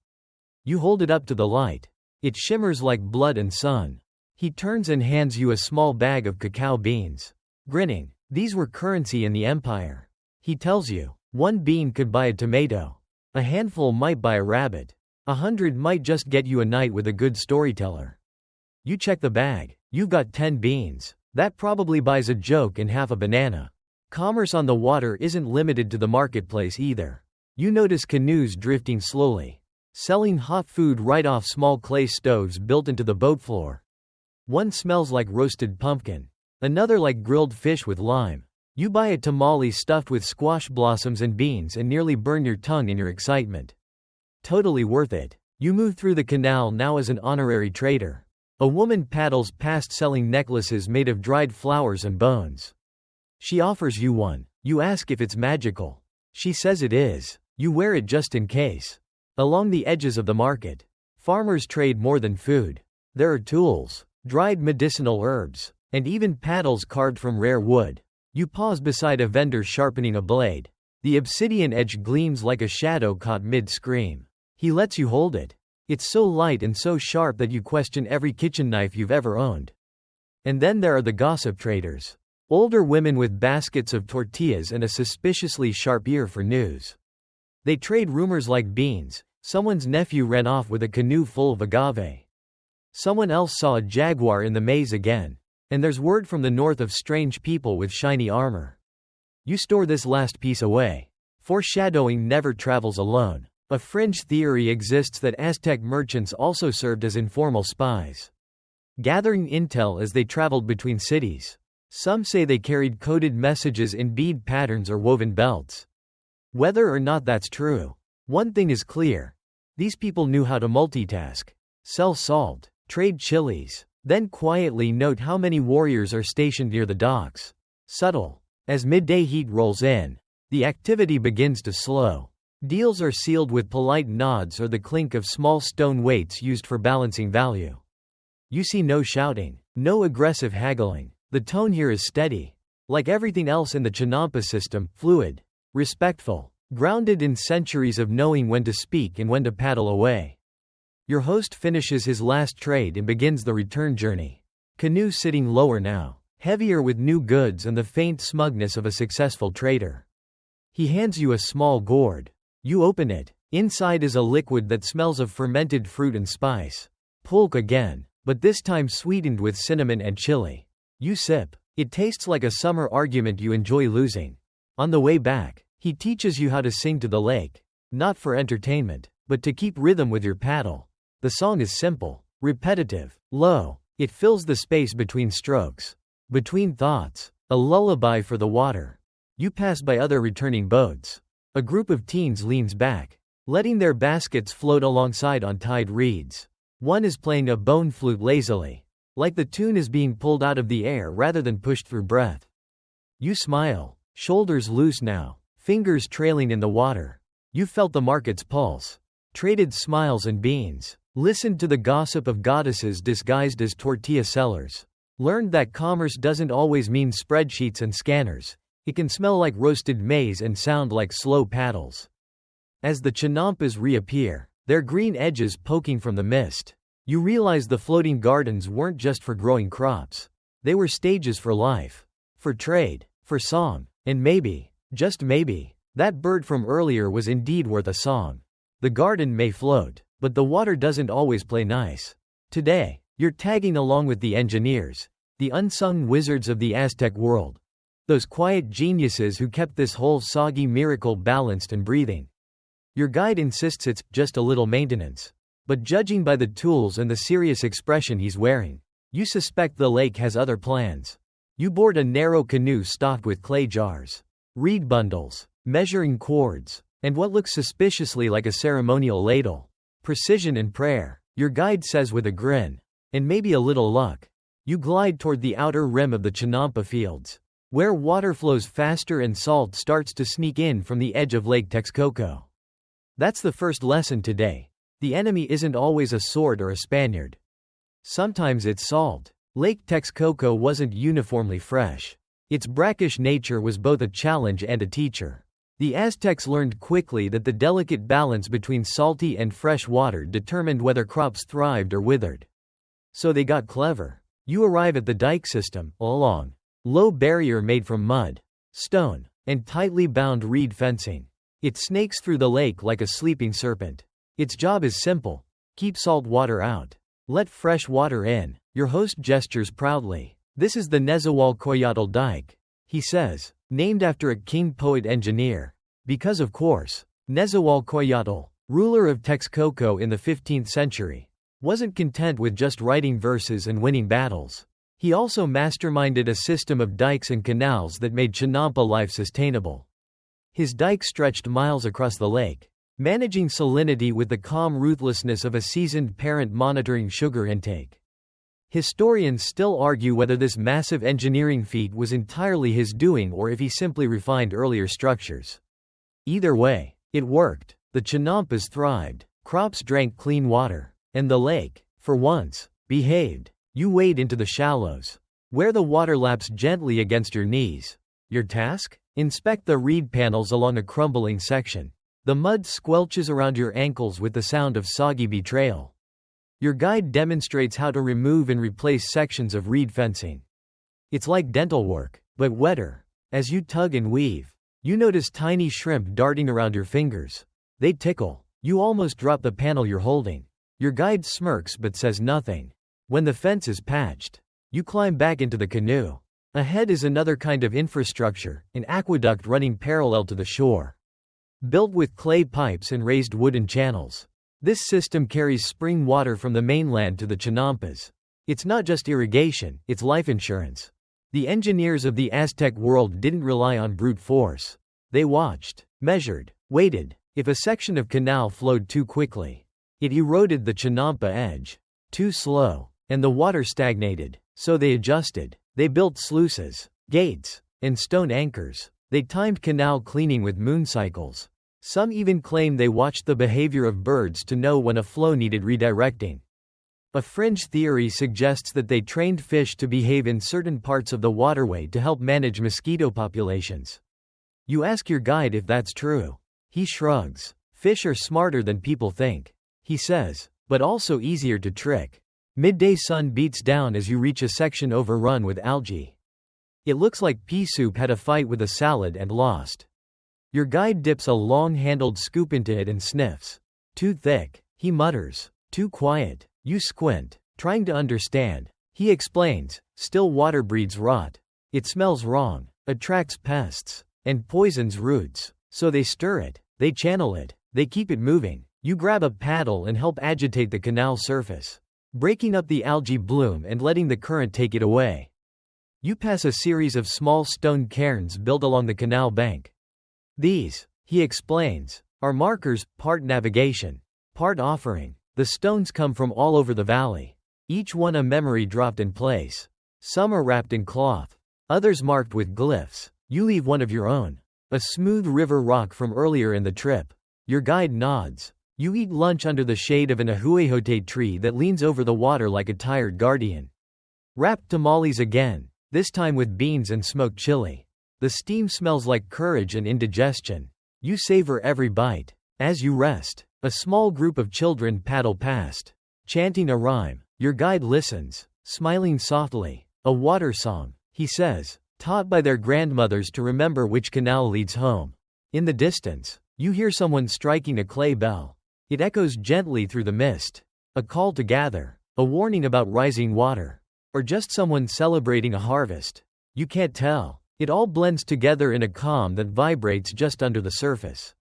You hold it up to the light. It shimmers like blood and sun. He turns and hands you a small bag of cacao beans. Grinning, these were currency in the empire. He tells you, 1 bean could buy a tomato. A handful might buy a rabbit. 100 might just get you a night with a good storyteller. You check the bag. You've got 10 beans. That probably buys a joke and half a banana. Commerce on the water isn't limited to the marketplace either. You notice canoes drifting slowly, selling hot food right off small clay stoves built into the boat floor. One smells like roasted pumpkin, another like grilled fish with lime. You buy a tamale stuffed with squash blossoms and beans and nearly burn your tongue in your excitement. Totally worth it. You move through the canal now as an honorary trader. A woman paddles past selling necklaces made of dried flowers and bones. She offers you one. You ask if it's magical. She says it is. You wear it just in case. Along the edges of the market, farmers trade more than food. There are tools, dried medicinal herbs, and even paddles carved from rare wood. You pause beside a vendor sharpening a blade. The obsidian edge gleams like a shadow caught mid-scream. He lets you hold it. It's so light and so sharp that you question every kitchen knife you've ever owned. And then there are the gossip traders. Older women with baskets of tortillas and a suspiciously sharp ear for news. They trade rumors like beans. Someone's nephew ran off with a canoe full of agave. Someone else saw a jaguar in the maze again. And there's word from the north of strange people with shiny armor. You store this last piece away. Foreshadowing never travels alone. A fringe theory exists that Aztec merchants also served as informal spies, gathering intel as they traveled between cities. Some say they carried coded messages in bead patterns or woven belts. Whether or not that's true, one thing is clear. These people knew how to multitask. Sell salt, trade chilies, then quietly note how many warriors are stationed near the docks. Subtle. As midday heat rolls in, the activity begins to slow. Deals are sealed with polite nods or the clink of small stone weights used for balancing value. You see no shouting, no aggressive haggling. The tone here is steady. Like everything else in the chinampa system, fluid, respectful, grounded in centuries of knowing when to speak and when to paddle away. Your host finishes his last trade and begins the return journey. Canoe sitting lower now, heavier with new goods and the faint smugness of a successful trader. He hands you a small gourd. You open it. Inside is a liquid that smells of fermented fruit and spice. Pulque again, but this time sweetened with cinnamon and chili. You sip. It tastes like a summer argument you enjoy losing. On the way back, he teaches you how to sing to the lake. Not for entertainment, but to keep rhythm with your paddle. The song is simple, repetitive, low. It fills the space between strokes. Between thoughts. A lullaby for the water. You pass by other returning boats. A group of teens leans back, letting their baskets float alongside on tied reeds. One is playing a bone flute lazily, like the tune is being pulled out of the air rather than pushed through breath. You smile, shoulders loose now, fingers trailing in the water. You felt the market's pulse, traded smiles and beans, listened to the gossip of goddesses disguised as tortilla sellers, learned that commerce doesn't always mean spreadsheets and scanners. It can smell like roasted maize and sound like slow paddles. As the chinampas reappear, their green edges poking from the mist, you realize the floating gardens weren't just for growing crops. They were stages for life, for trade, for song, and maybe, just maybe, that bird from earlier was indeed worth a song. The garden may float, but the water doesn't always play nice. Today, you're tagging along with the engineers, the unsung wizards of the Aztec world. Those quiet geniuses who kept this whole soggy miracle balanced and breathing. Your guide insists it's just a little maintenance. But judging by the tools and the serious expression he's wearing, you suspect the lake has other plans. You board a narrow canoe stocked with clay jars, reed bundles, measuring cords, and what looks suspiciously like a ceremonial ladle. Precision and prayer, your guide says with a grin. And maybe a little luck. You glide toward the outer rim of the chinampa fields, where water flows faster and salt starts to sneak in from the edge of Lake Texcoco. That's the first lesson today. The enemy isn't always a sword or a Spaniard. Sometimes it's salt. Lake Texcoco wasn't uniformly fresh. Its brackish nature was both a challenge and a teacher. The Aztecs learned quickly that the delicate balance between salty and fresh water determined whether crops thrived or withered. So they got clever. You arrive at the dike system, a long, low barrier made from mud, stone, and tightly bound reed fencing. It snakes through the lake like a sleeping serpent. Its job is simple. Keep salt water out. Let fresh water in. Your host gestures proudly. This is the Nezahualcóyotl dike, he says, named after a king poet engineer. Because of course, Nezahualcóyotl, ruler of Texcoco in the 15th century, wasn't content with just writing verses and winning battles. He also masterminded a system of dikes and canals that made Chinampa life sustainable. His dike stretched miles across the lake, managing salinity with the calm ruthlessness of a seasoned parent monitoring sugar intake. Historians still argue whether this massive engineering feat was entirely his doing or if he simply refined earlier structures. Either way, it worked. The Chinampas thrived, crops drank clean water, and the lake, for once, behaved. You wade into the shallows, where the water laps gently against your knees. Your task? Inspect the reed panels along a crumbling section. The mud squelches around your ankles with the sound of soggy betrayal. Your guide demonstrates how to remove and replace sections of reed fencing. It's like dental work, but wetter. As you tug and weave, you notice tiny shrimp darting around your fingers. They tickle. You almost drop the panel you're holding. Your guide smirks but says nothing. When the fence is patched, you climb back into the canoe. Ahead is another kind of infrastructure, an aqueduct running parallel to the shore. Built with clay pipes and raised wooden channels. This system carries spring water from the mainland to the chinampas. It's not just irrigation, it's life insurance. The engineers of the Aztec world didn't rely on brute force. They watched, measured, waited. If a section of canal flowed too quickly, it eroded the chinampa edge. Too slow, and the water stagnated. So they adjusted. They built sluices, gates, and stone anchors. They timed canal cleaning with moon cycles. Some even claim they watched the behavior of birds to know when a flow needed redirecting. A fringe theory suggests that they trained fish to behave in certain parts of the waterway to help manage mosquito populations. You ask your guide if that's true. He shrugs. Fish are smarter than people think, he says, but also easier to trick. Midday sun beats down as you reach a section overrun with algae. It looks like pea soup had a fight with a salad and lost. Your guide dips a long-handled scoop into it and sniffs. Too thick, he mutters. Too quiet. You squint, trying to understand. He explains, still water breeds rot. It smells wrong, attracts pests, and poisons roots. So they stir it, they channel it, they keep it moving. You grab a paddle and help agitate the canal surface, breaking up the algae bloom and letting the current take it away. You pass a series of small stone cairns built along the canal bank. These, he explains, are markers, part navigation, part offering. The stones come from all over the valley, each one a memory dropped in place. Some are wrapped in cloth, others marked with glyphs. You leave one of your own, a smooth river rock from earlier in the trip. Your guide nods. You eat lunch under the shade of an ahuejote tree that leans over the water like a tired guardian. Wrapped tamales again, this time with beans and smoked chili. The steam smells like courage and indigestion. You savor every bite. As you rest, a small group of children paddle past, chanting a rhyme. Your guide listens, smiling softly. A water song, he says, taught by their grandmothers to remember which canal leads home. In the distance, you hear someone striking a clay bell. It echoes gently through the mist. A call to gather, a warning about rising water, or just someone celebrating a harvest. You can't tell. It all blends together in a calm that vibrates just under the surface.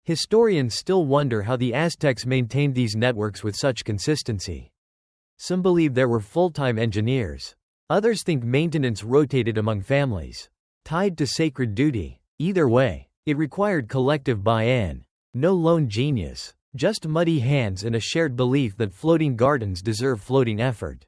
Historians still wonder how the Aztecs maintained these networks with such consistency. Some believe there were full-time engineers. Others think maintenance rotated among families, tied to sacred duty. Either way, it required collective buy-in. No lone genius, just muddy hands and a shared belief that floating gardens deserve floating effort.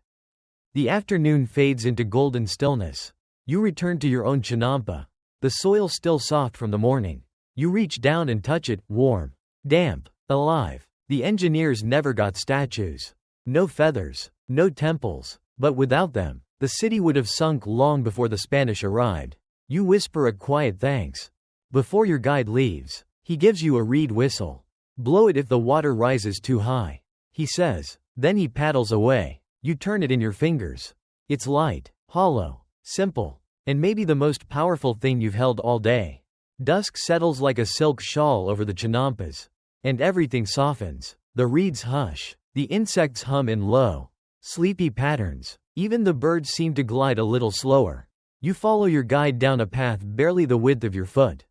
The afternoon fades into golden stillness. You return to your own chinampa, the soil still soft from the morning. You reach down and touch it, warm, damp, alive. The engineers never got statues. No feathers, no temples, but without them, the city would have sunk long before the Spanish arrived. You whisper a quiet thanks. Before your guide leaves, he gives you a reed whistle. Blow it if the water rises too high, he says. Then he paddles away. You turn it in your fingers. It's light, hollow, simple, and maybe the most powerful thing you've held all day. Dusk settles like a silk shawl over the chinampas, and everything softens. The reeds hush. The insects hum in low, sleepy patterns. Even the birds seem to glide a little slower. You follow your guide down a path barely the width of your foot,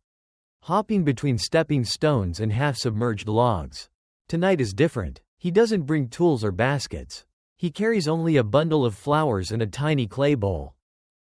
hopping between stepping stones and half-submerged logs. Tonight is different. He doesn't bring tools or baskets. He carries only a bundle of flowers and a tiny clay bowl.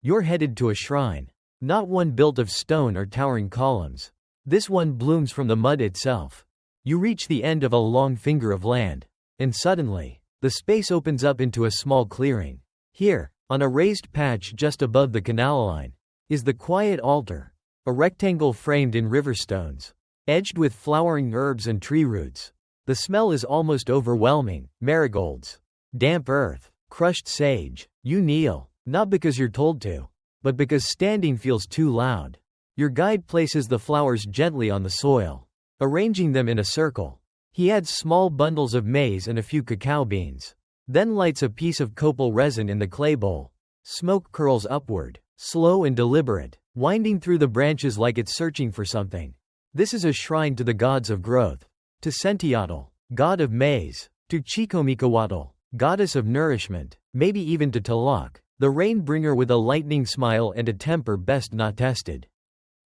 You're headed to a shrine. Not one built of stone or towering columns. This one blooms from the mud itself. You reach the end of a long finger of land, and suddenly, the space opens up into a small clearing. Here, on a raised patch just above the canal line, is the quiet altar, a rectangle framed in river stones, edged with flowering herbs and tree roots. The smell is almost overwhelming. Marigolds, damp earth, crushed sage. You kneel, not because you're told to, but because standing feels too loud. Your guide places the flowers gently on the soil, arranging them in a circle. He adds small bundles of maize and a few cacao beans, then lights a piece of copal resin in the clay bowl. Smoke curls upward, slow and deliberate, winding through the branches like it's searching for something. This is a shrine to the gods of growth. To Sentiatl, god of maize. To Chikomikawatl, goddess of nourishment. Maybe even to Talak, the rain-bringer with a lightning smile and a temper best not tested.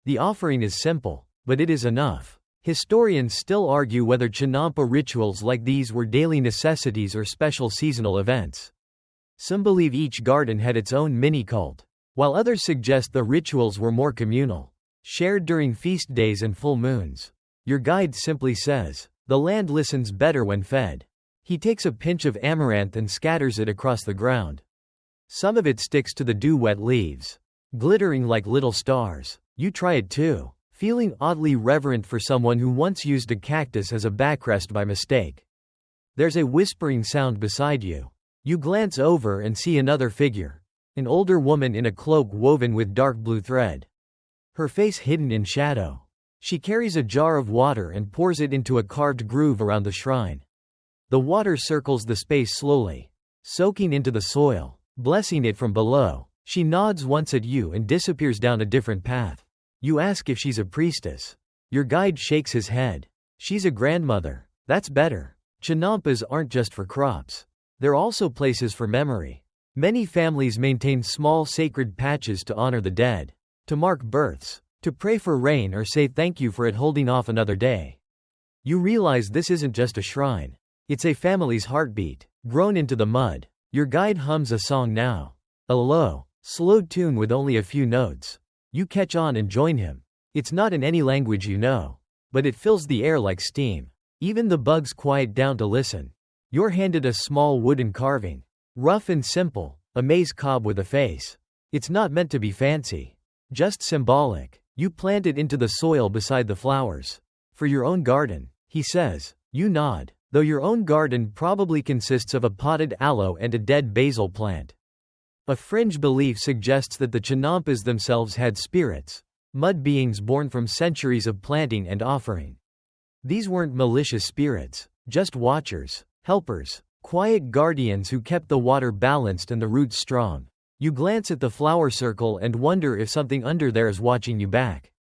The offering is simple, but it is enough. Historians still argue whether chinampa rituals like these were daily necessities or special seasonal events. Some believe each garden had its own mini-cult, while others suggest the rituals were more communal, shared during feast days and full moons. Your guide simply says, "The land listens better when fed." He takes a pinch of amaranth and scatters it across the ground. Some of it sticks to the dew-wet leaves, glittering like little stars. You try it too, feeling oddly reverent for someone who once used a cactus as a backrest by mistake. There's a whispering sound beside you. You glance over and see another figure, an older woman in a cloak woven with dark blue thread, her face hidden in shadow. She carries a jar of water and pours it into a carved groove around the shrine. The water circles the space slowly, soaking into the soil, blessing it from below. She nods once at you and disappears down a different path. You ask if she's a priestess. Your guide shakes his head. She's a grandmother. That's better. Chinampas aren't just for crops. They're also places for memory. Many families maintain small sacred patches to honor the dead, to mark births, to pray for rain or say thank you for it holding off another day. You realize this isn't just a shrine. It's a family's heartbeat, grown into the mud. Your guide hums a song now. A low, slow tune with only a few notes. You catch on and join him. It's not in any language you know, but it fills the air like steam. Even the bugs quiet down to listen. You're handed a small wooden carving. Rough and simple, a maize cob with a face. It's not meant to be fancy. Just symbolic. You plant it into the soil beside the flowers. For your own garden, he says. You nod, though your own garden probably consists of a potted aloe and a dead basil plant. A fringe belief suggests that the chinampas themselves had spirits, mud beings born from centuries of planting and offering. These weren't malicious spirits, just watchers, helpers, quiet guardians who kept the water balanced and the roots strong. You glance at the flower circle and wonder if something under there is watching you back.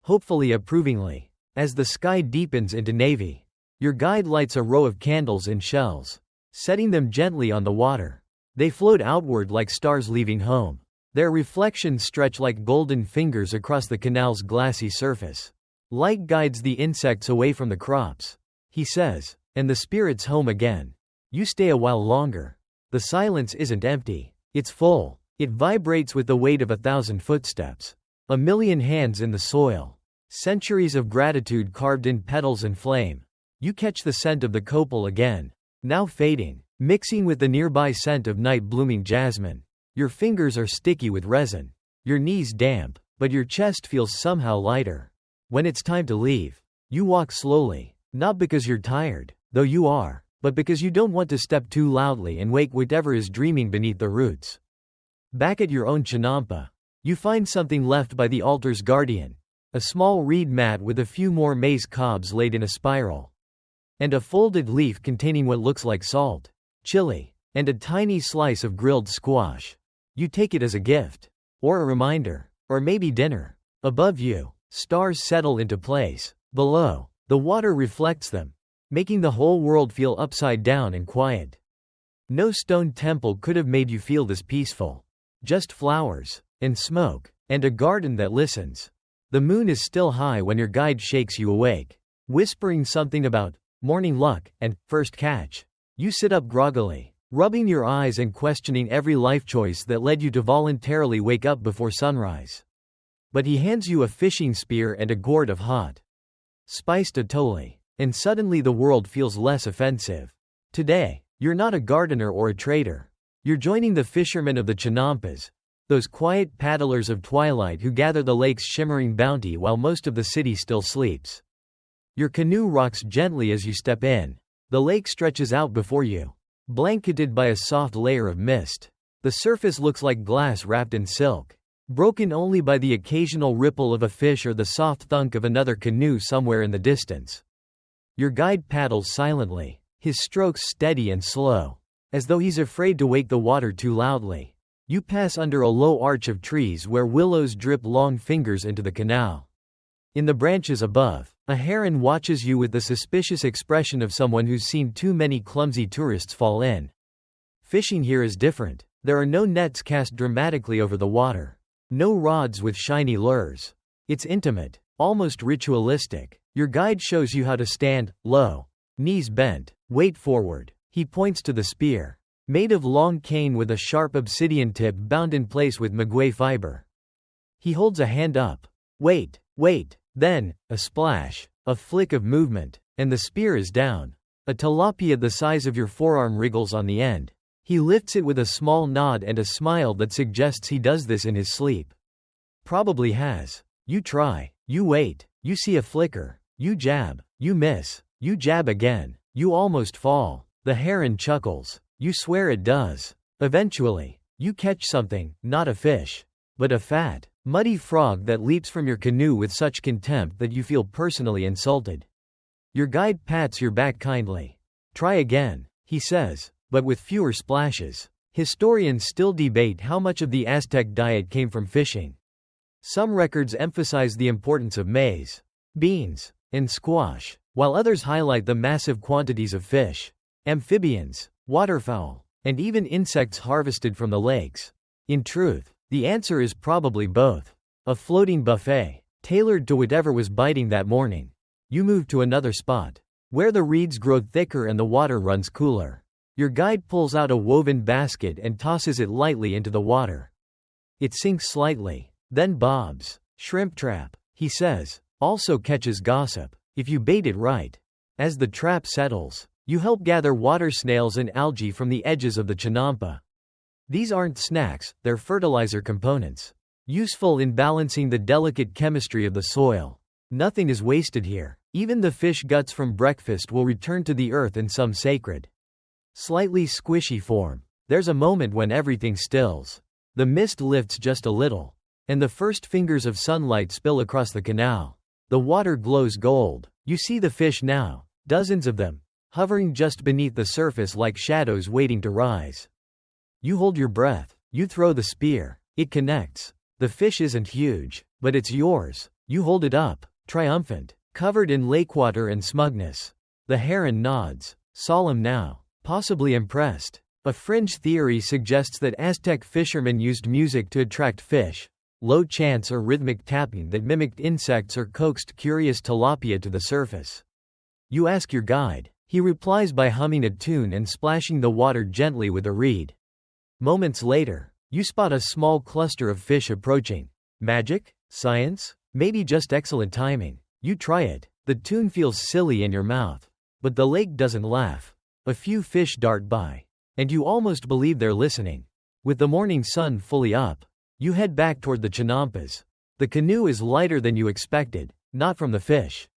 Hopefully approvingly. As the sky deepens into navy, your guide lights a row of candles in shells, setting them gently on the water. They float outward like stars leaving home. Their reflections stretch like golden fingers across the canal's glassy surface. Light guides the insects away from the crops, he says, and the spirits home again. You stay a while longer. The silence isn't empty. It's full. It vibrates with the weight of 1,000 footsteps. 1,000,000 hands in the soil. Centuries of gratitude carved in petals and flame. You catch the scent of the copal again, now fading, mixing with the nearby scent of night-blooming jasmine. Your fingers are sticky with resin. Your knees damp, but your chest feels somehow lighter. When it's time to leave, you walk slowly, not because you're tired, though you are, but because you don't want to step too loudly and wake whatever is dreaming beneath the roots. Back at your own chinampa, you find something left by the altar's guardian, a small reed mat with a few more maize cobs laid in a spiral, and a folded leaf containing what looks like salt, chili, and a tiny slice of grilled squash. You take it as a gift, or a reminder, or maybe dinner. Above you, stars settle into place. Below, the water reflects them, making the whole world feel upside down and quiet. No stone temple could have made you feel this peaceful. Just flowers, and smoke, and a garden that listens. The moon is still high when your guide shakes you awake, whispering something about morning luck and first catch. You sit up groggily, rubbing your eyes and questioning every life choice that led you to voluntarily wake up before sunrise. But he hands you a fishing spear and a gourd of hot, spiced atole, and suddenly the world feels less offensive. Today, you're not a gardener or a trader. You're joining the fishermen of the chinampas, those quiet paddlers of twilight who gather the lake's shimmering bounty while most of the city still sleeps. Your canoe rocks gently as you step in. The lake stretches out before you, blanketed by a soft layer of mist. The surface looks like glass wrapped in silk, broken only by the occasional ripple of a fish or the soft thunk of another canoe somewhere in the distance. Your guide paddles silently, his strokes steady and slow, as though he's afraid to wake the water too loudly. You pass under a low arch of trees where willows drip long fingers into the canal. In the branches above, a heron watches you with the suspicious expression of someone who's seen too many clumsy tourists fall in. Fishing here is different. There are no nets cast dramatically over the water. No rods with shiny lures. It's intimate, almost ritualistic. Your guide shows you how to stand, low, knees bent, weight forward. He points to the spear, made of long cane with a sharp obsidian tip bound in place with maguey fiber. He holds a hand up. Wait, wait. Then, a splash, a flick of movement, and the spear is down. A tilapia the size of your forearm wriggles on the end. He lifts it with a small nod and a smile that suggests he does this in his sleep. Probably has. You try. You wait. You see a flicker. You jab. You miss. You jab again. You almost fall. The heron chuckles. You swear it does. Eventually, you catch something, not a fish, but a fat, muddy frog that leaps from your canoe with such contempt that you feel personally insulted. Your guide pats your back kindly. Try again, he says, but with fewer splashes. Historians still debate how much of the Aztec diet came from fishing. Some records emphasize the importance of maize, beans, and squash, while others highlight the massive quantities of fish, amphibians, waterfowl, and even insects harvested from the lakes. In truth, the answer is probably both. A floating buffet, tailored to whatever was biting that morning. You move to another spot, where the reeds grow thicker and the water runs cooler. Your guide pulls out a woven basket and tosses it lightly into the water. It sinks slightly, then bobs. Shrimp trap, he says, also catches gossip, if you bait it right. As the trap settles, you help gather water snails and algae from the edges of the chinampa. These aren't snacks, they're fertilizer components, useful in balancing the delicate chemistry of the soil. Nothing is wasted here. Even the fish guts from breakfast will return to the earth in some sacred, slightly squishy form. There's a moment when everything stills. The mist lifts just a little, and the first fingers of sunlight spill across the canal. The water glows gold. You see the fish now, dozens of them, hovering just beneath the surface like shadows waiting to rise. You hold your breath. You throw the spear. It connects. The fish isn't huge, but it's yours. You hold it up, triumphant, covered in lakewater and smugness. The heron nods, solemn now, possibly impressed. A fringe theory suggests that Aztec fishermen used music to attract fish, low chants or rhythmic tapping that mimicked insects or coaxed curious tilapia to the surface. You ask your guide. He replies by humming a tune and splashing the water gently with a reed. Moments later, you spot a small cluster of fish approaching. Magic? Science? Maybe just excellent timing. You try it. The tune feels silly in your mouth. But the lake doesn't laugh. A few fish dart by, and you almost believe they're listening. With the morning sun fully up, you head back toward the chinampas. The canoe is lighter than you expected, not from the fish,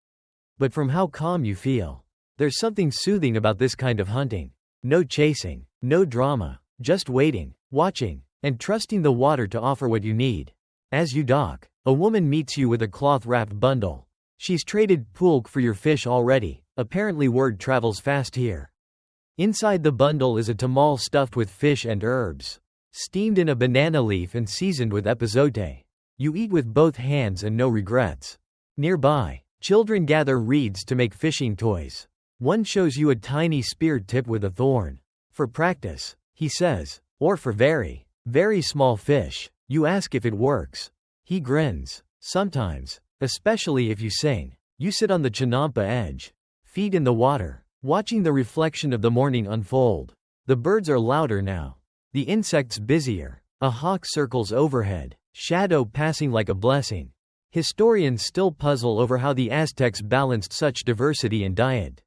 but from how calm you feel. There's something soothing about this kind of hunting. No chasing, no drama, just waiting, watching, and trusting the water to offer what you need. As you dock, a woman meets you with a cloth-wrapped bundle. She's traded pulque for your fish already. Apparently word travels fast here. Inside the bundle is a tamal stuffed with fish and herbs, steamed in a banana leaf and seasoned with epazote. You eat with both hands and no regrets. Nearby, children gather reeds to make fishing toys. One shows you a tiny spear tipped with a thorn. For practice, he says, or for very, very small fish. You ask if it works. He grins. Sometimes, especially if you sing. You sit on the chinampa edge, feet in the water, watching the reflection of the morning unfold. The birds are louder now. The insects busier. A hawk circles overhead, shadow passing like a blessing. Historians still puzzle over how the Aztecs balanced such diversity in diet,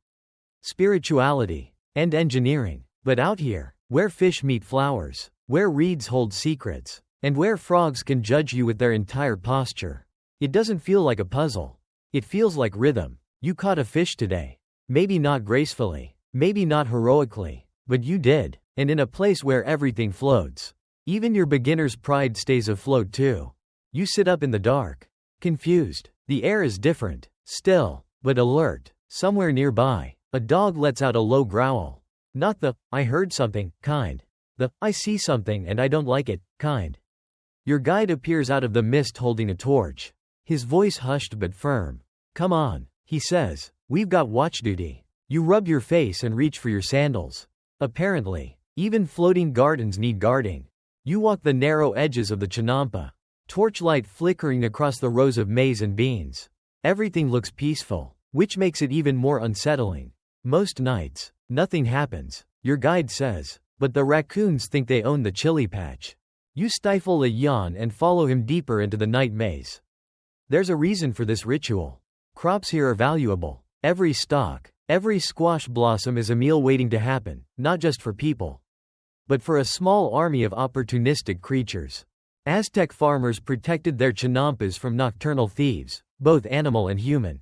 spirituality, and engineering. But out here, where fish meet flowers, where reeds hold secrets, and where frogs can judge you with their entire posture, it doesn't feel like a puzzle. It feels like rhythm. You caught a fish today. Maybe not gracefully, maybe not heroically, but you did, and in a place where everything floats. Even your beginner's pride stays afloat too. You sit up in the dark, confused. The air is different, still, but alert. Somewhere nearby, a dog lets out a low growl. Not the, "I heard something" kind. The, "I see something and I don't like it" kind. Your guide appears out of the mist holding a torch. His voice hushed but firm. "Come on," he says. "We've got watch duty." You rub your face and reach for your sandals. Apparently, even floating gardens need guarding. You walk the narrow edges of the chinampa. Torchlight flickering across the rows of maize and beans. Everything looks peaceful, which makes it even more unsettling. Most nights, nothing happens, your guide says, but the raccoons think they own the chili patch. You stifle a yawn and follow him deeper into the night maze. There's a reason for this ritual. Crops here are valuable. Every stalk, every squash blossom is a meal waiting to happen, not just for people, but for a small army of opportunistic creatures. Aztec farmers protected their chinampas from nocturnal thieves, both animal and human.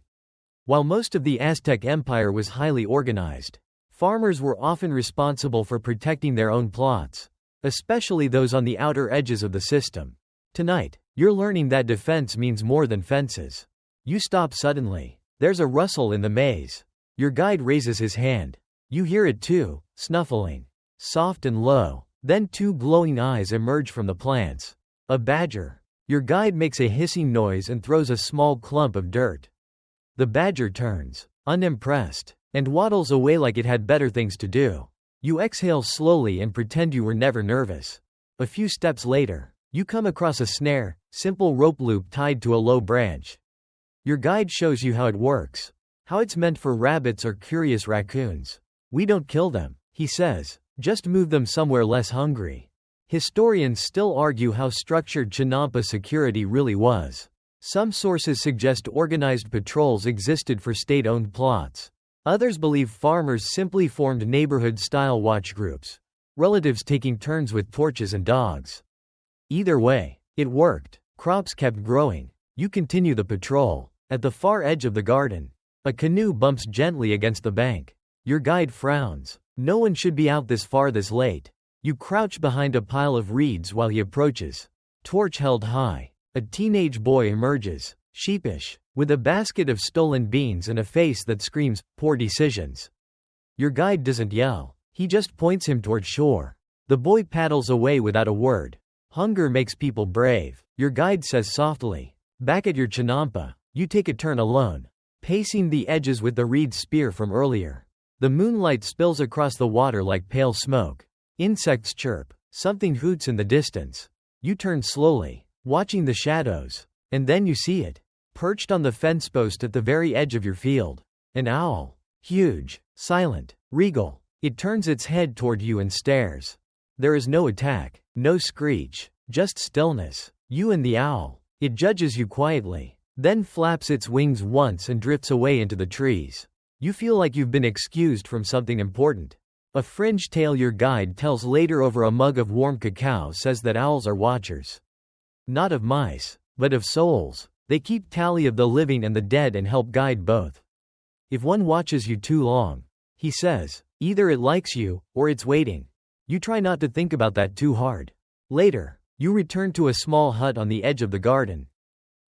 While most of the Aztec Empire was highly organized, farmers were often responsible for protecting their own plots, especially those on the outer edges of the system. Tonight, you're learning that defense means more than fences. You stop suddenly. There's a rustle in the maze. Your guide raises his hand. You hear it too, snuffling. Soft and low. Then two glowing eyes emerge from the plants. A badger. Your guide makes a hissing noise and throws a small clump of dirt. The badger turns, unimpressed, and waddles away like it had better things to do. You exhale slowly and pretend you were never nervous. A few steps later, you come across a snare, simple rope loop tied to a low branch. Your guide shows you how it works, how it's meant for rabbits or curious raccoons. "We don't kill them," he says, "just move them somewhere less hungry." Historians still argue how structured chinampa security really was. Some sources suggest organized patrols existed for state-owned plots. Others believe farmers simply formed neighborhood-style watch groups, relatives taking turns with torches and dogs. Either way, it worked. Crops kept growing. You continue the patrol. At the far edge of the garden, a canoe bumps gently against the bank. Your guide frowns. No one should be out this far this late. You crouch behind a pile of reeds while he approaches. Torch held high. A teenage boy emerges, sheepish, with a basket of stolen beans and a face that screams, "Poor decisions." Your guide doesn't yell. He just points him toward shore. The boy paddles away without a word. "Hunger makes people brave," your guide says softly. Back at your chinampa, you take a turn alone, pacing the edges with the reed spear from earlier. The moonlight spills across the water like pale smoke. Insects chirp. Something hoots in the distance. You turn slowly, watching the shadows, and then you see it, perched on the fence post at the very edge of your field. An owl. Huge, silent, regal. It turns its head toward you and stares. There is no attack, no screech, just stillness. You and the owl. It judges you quietly, then flaps its wings once and drifts away into the trees. You feel like you've been excused from something important. A fringe tale your guide tells later over a mug of warm cacao says that owls are watchers. Not of mice, but of souls. They keep tally of the living and the dead and help guide both. "If one watches you too long," he says, "either it likes you, or it's waiting." You try not to think about that too hard. Later, you return to a small hut on the edge of the garden.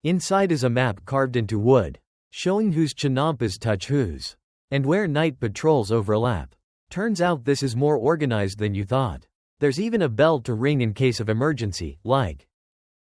Inside is a map carved into wood, showing whose chinampas touch whose, and where night patrols overlap. Turns out this is more organized than you thought. There's even a bell to ring in case of emergency, like,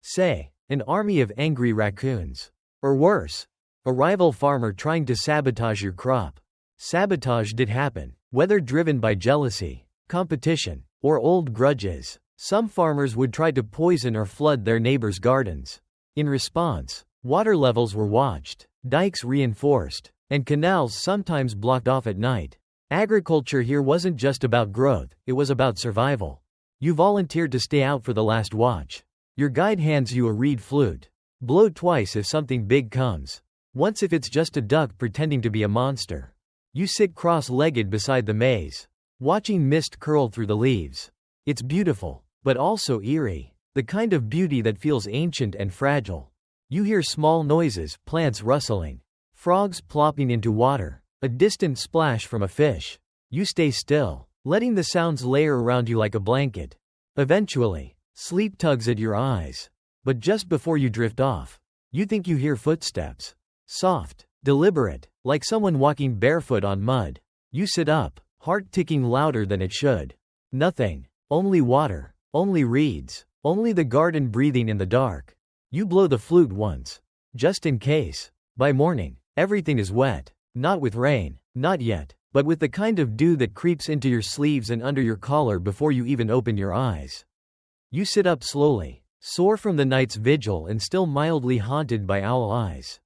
say, an army of angry raccoons. Or worse, a rival farmer trying to sabotage your crop. Sabotage did happen, whether driven by jealousy, competition, or old grudges. Some farmers would try to poison or flood their neighbors' gardens. In response, water levels were watched, dikes reinforced, and canals sometimes blocked off at night. Agriculture here wasn't just about growth, it was about survival. You volunteered to stay out for the last watch. Your guide hands you a reed flute. Blow twice if something big comes. Once if it's just a duck pretending to be a monster. You sit cross-legged beside the maze, watching mist curl through the leaves. It's beautiful, but also eerie. The kind of beauty that feels ancient and fragile. You hear small noises, plants rustling, frogs plopping into water. A distant splash from a fish. You stay still, letting the sounds layer around you like a blanket. Eventually, sleep tugs at your eyes. But just before you drift off, you think you hear footsteps. Soft, deliberate, like someone walking barefoot on mud. You sit up, heart ticking louder than it should. Nothing. Only water. Only reeds. Only the garden breathing in the dark. You blow the flute once. Just in case. By morning, everything is wet. Not with rain. Not yet. But with the kind of dew that creeps into your sleeves and under your collar before you even open your eyes. You sit up slowly, sore from the night's vigil and still mildly haunted by owl eyes.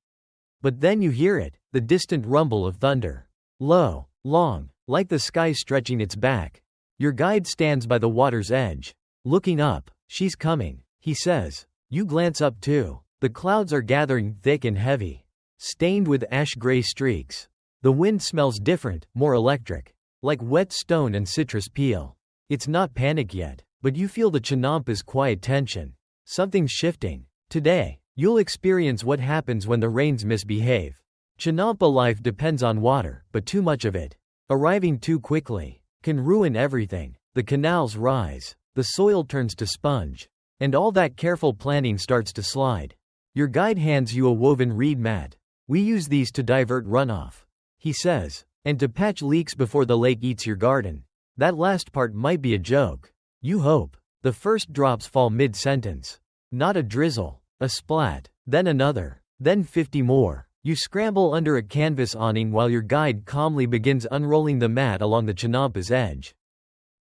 But then you hear it, the distant rumble of thunder. Low, long, like the sky stretching its back. Your guide stands by the water's edge. Looking up. She's coming, he says. You glance up too. The clouds are gathering thick and heavy, stained with ash-gray streaks. The wind smells different, more electric. Like wet stone and citrus peel. It's not panic yet, but you feel the chinampas' quiet tension. Something's shifting. Today, you'll experience what happens when the rains misbehave. Chinampa life depends on water, but too much of it, arriving too quickly, can ruin everything. The canals rise, the soil turns to sponge, and all that careful planning starts to slide. Your guide hands you a woven reed mat. We use these to divert runoff, he says, and to patch leaks before the lake eats your garden. That last part might be a joke. You hope. The first drops fall mid-sentence. Not a drizzle, a splat, then another, then 50 more. You scramble under a canvas awning while your guide calmly begins unrolling the mat along the chinampa's edge.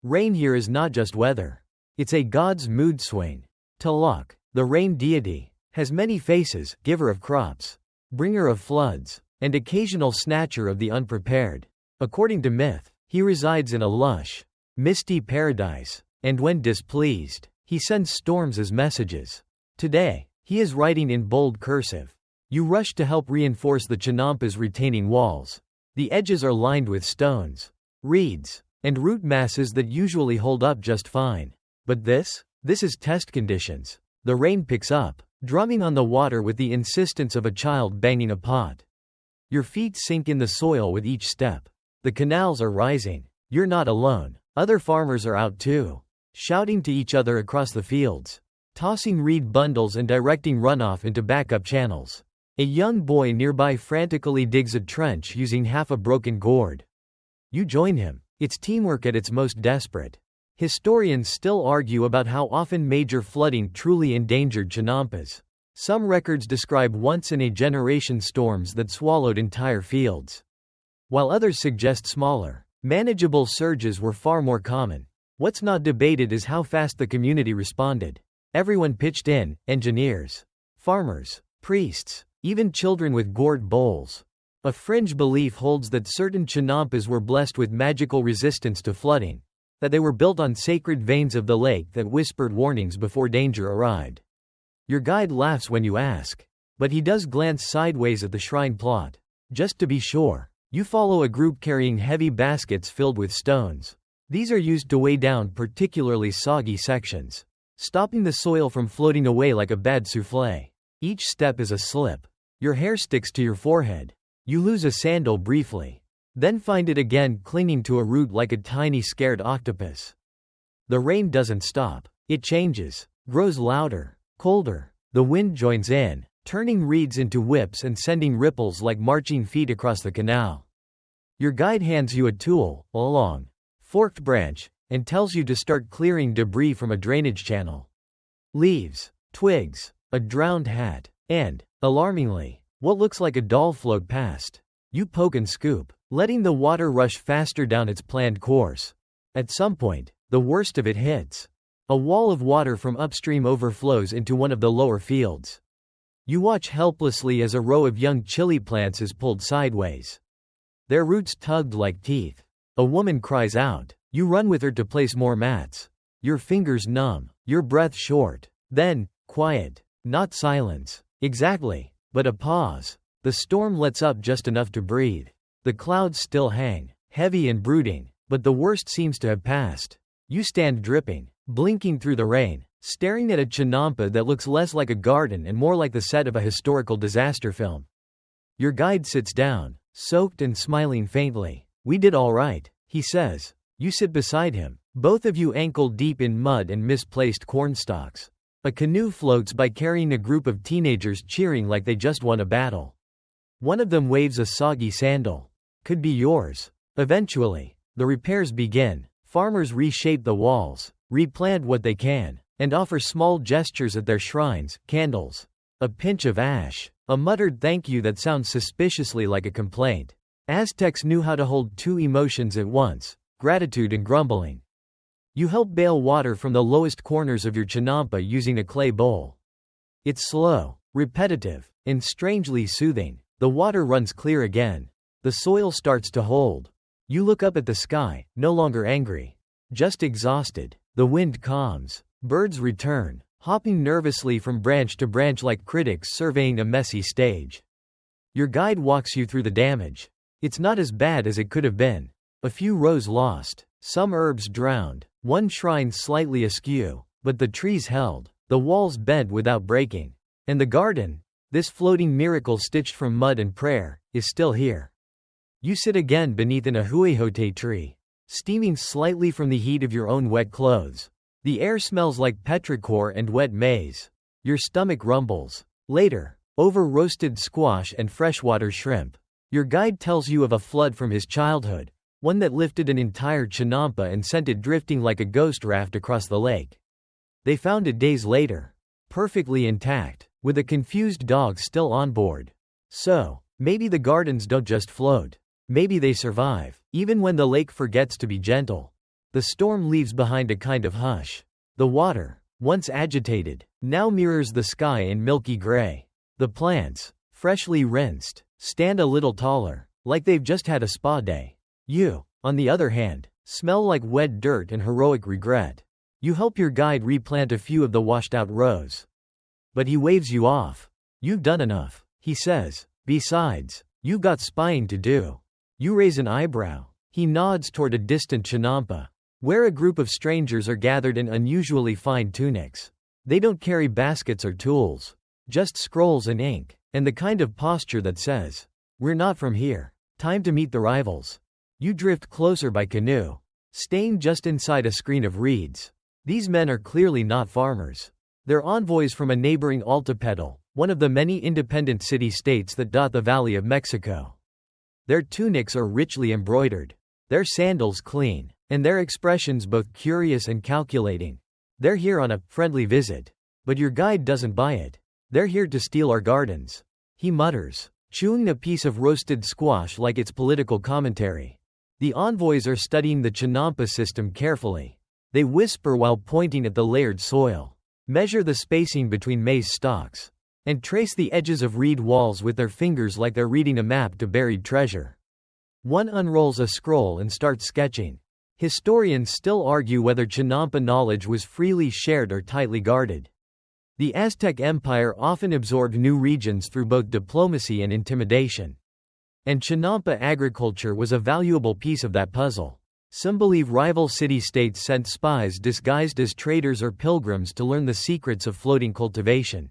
Rain here is not just weather. It's a god's mood swing. Tlaloc, the rain deity, has many faces, giver of crops, bringer of floods, and occasional snatcher of the unprepared. According to myth, he resides in a lush, misty paradise, and when displeased, he sends storms as messages. Today, he is writing in bold cursive. You rush to help reinforce the chinampa's retaining walls. The edges are lined with stones, reeds, and root masses that usually hold up just fine. But this is test conditions. The rain picks up, drumming on the water with the insistence of a child banging a pot. Your feet sink in the soil with each step. The canals are rising. You're not alone. Other farmers are out too, shouting to each other across the fields, tossing reed bundles and directing runoff into backup channels. A young boy nearby frantically digs a trench using half a broken gourd. You join him. It's teamwork at its most desperate. Historians still argue about how often major flooding truly endangered chinampas. Some records describe once-in-a-generation storms that swallowed entire fields, while others suggest smaller, manageable surges were far more common. What's not debated is how fast the community responded. Everyone pitched in, engineers, farmers, priests, even children with gourd bowls. A fringe belief holds that certain chinampas were blessed with magical resistance to flooding, that they were built on sacred veins of the lake that whispered warnings before danger arrived. Your guide laughs when you ask, but he does glance sideways at the shrine plot. Just to be sure, you follow a group carrying heavy baskets filled with stones. These are used to weigh down particularly soggy sections, stopping the soil from floating away like a bad soufflé. Each step is a slip. Your hair sticks to your forehead. You lose a sandal briefly, then find it again clinging to a root like a tiny scared octopus. The rain doesn't stop. It changes, grows louder, colder. The wind joins in, turning reeds into whips and sending ripples like marching feet across the canal. Your guide hands you a tool, a long, forked branch, and tells you to start clearing debris from a drainage channel. Leaves, twigs, a drowned hat, and, alarmingly, what looks like a doll float past. You poke and scoop, letting the water rush faster down its planned course. At some point, the worst of it hits. A wall of water from upstream overflows into one of the lower fields. You watch helplessly as a row of young chili plants is pulled sideways, their roots tugged like teeth. A woman cries out. You run with her to place more mats. Your fingers numb, your breath short. Then, quiet. Not silence. Exactly. But a pause. The storm lets up just enough to breathe. The clouds still hang, heavy and brooding, but the worst seems to have passed. You stand dripping, blinking through the rain, staring at a chinampa that looks less like a garden and more like the set of a historical disaster film. Your guide sits down, soaked and smiling faintly. We did all right, he says. You sit beside him, both of you ankle-deep in mud and misplaced cornstalks. A canoe floats by carrying a group of teenagers cheering like they just won a battle. One of them waves a soggy sandal. Could be yours. Eventually, the repairs begin. Farmers reshape the walls, replant what they can, and offer small gestures at their shrines, candles, a pinch of ash, a muttered thank you that sounds suspiciously like a complaint. Aztecs knew how to hold two emotions at once, gratitude and grumbling. You help bail water from the lowest corners of your chinampa using a clay bowl. It's slow, repetitive, and strangely soothing. The water runs clear again. The soil starts to hold. You look up at the sky, no longer angry, just exhausted. The wind calms. Birds return, hopping nervously from branch to branch like critics surveying a messy stage. Your guide walks you through the damage. It's not as bad as it could have been. A few rows lost, some herbs drowned, one shrine slightly askew, but the trees held, the walls bent without breaking. And the garden, this floating miracle stitched from mud and prayer, is still here. You sit again beneath an ahuejote tree, steaming slightly from the heat of your own wet clothes. The air smells like petrichor and wet maize. Your stomach rumbles. Later, over roasted squash and freshwater shrimp. Your guide tells you of a flood from his childhood, one that lifted an entire chinampa and sent it drifting like a ghost raft across the lake. They found it days later, perfectly intact, with a confused dog still on board. So, maybe the gardens don't just float. Maybe they survive, even when the lake forgets to be gentle. The storm leaves behind a kind of hush. The water, once agitated, now mirrors the sky in milky gray. The plants, freshly rinsed, stand a little taller, like they've just had a spa day. You, on the other hand, smell like wet dirt and heroic regret. You help your guide replant a few of the washed-out rows. But he waves you off. You've done enough, he says. Besides, you've got spying to do. You raise an eyebrow. He nods toward a distant chinampa, where a group of strangers are gathered in unusually fine tunics. They don't carry baskets or tools, just scrolls and ink, and the kind of posture that says, "We're not from here. Time to meet the rivals." You drift closer by canoe, staying just inside a screen of reeds. These men are clearly not farmers. They're envoys from a neighboring Altepetl, one of the many independent city-states that dot the Valley of Mexico. Their tunics are richly embroidered, their sandals clean, and their expressions both curious and calculating. They're here on a friendly visit. But your guide doesn't buy it. They're here to steal our gardens, he mutters, chewing a piece of roasted squash like it's political commentary. The envoys are studying the chinampa system carefully. They whisper while pointing at the layered soil, measure the spacing between maize stalks, and trace the edges of reed walls with their fingers like they're reading a map to buried treasure. One unrolls a scroll and starts sketching. Historians still argue whether chinampa knowledge was freely shared or tightly guarded. The Aztec Empire often absorbed new regions through both diplomacy and intimidation. And chinampa agriculture was a valuable piece of that puzzle. Some believe rival city-states sent spies disguised as traders or pilgrims to learn the secrets of floating cultivation.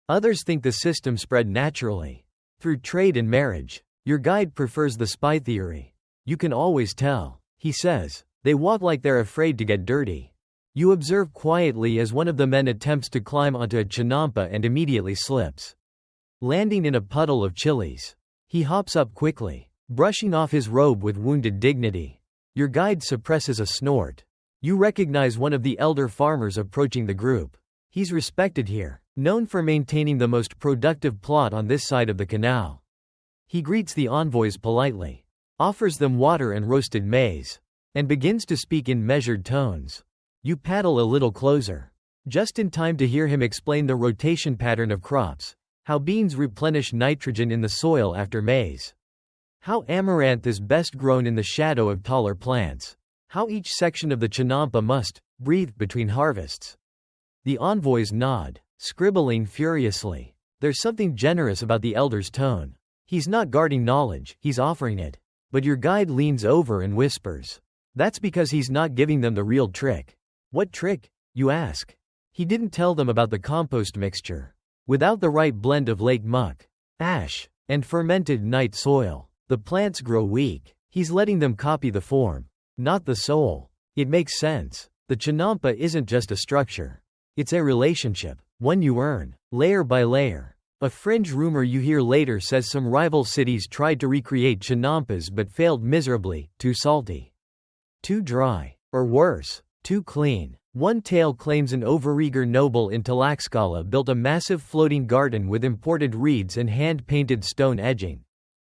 Others think the system spread naturally, through trade and marriage. Your guide prefers the spy theory. You can always tell, he says. They walk like they're afraid to get dirty. You observe quietly as one of the men attempts to climb onto a chinampa and immediately slips, landing in a puddle of chilies. He hops up quickly, brushing off his robe with wounded dignity. Your guide suppresses a snort. You recognize one of the elder farmers approaching the group. He's respected here, known for maintaining the most productive plot on this side of the canal. He greets the envoys politely, offers them water and roasted maize, and begins to speak in measured tones. You paddle a little closer, just in time to hear him explain the rotation pattern of crops, how beans replenish nitrogen in the soil after maize, how amaranth is best grown in the shadow of taller plants, how each section of the chinampa must breathe between harvests. The envoys nod, scribbling furiously. There's something generous about the elder's tone. He's not guarding knowledge, he's offering it. But your guide leans over and whispers. That's because he's not giving them the real trick. What trick, you ask? He didn't tell them about the compost mixture. Without the right blend of lake muck, ash, and fermented night soil, the plants grow weak. He's letting them copy the form, not the soul. It makes sense. The chinampa isn't just a structure. It's a relationship, one you earn, layer by layer. A fringe rumor you hear later says some rival cities tried to recreate chinampas but failed miserably, too salty, too dry, or worse, too clean. One tale claims an overeager noble in Tlaxcala built a massive floating garden with imported reeds and hand-painted stone edging,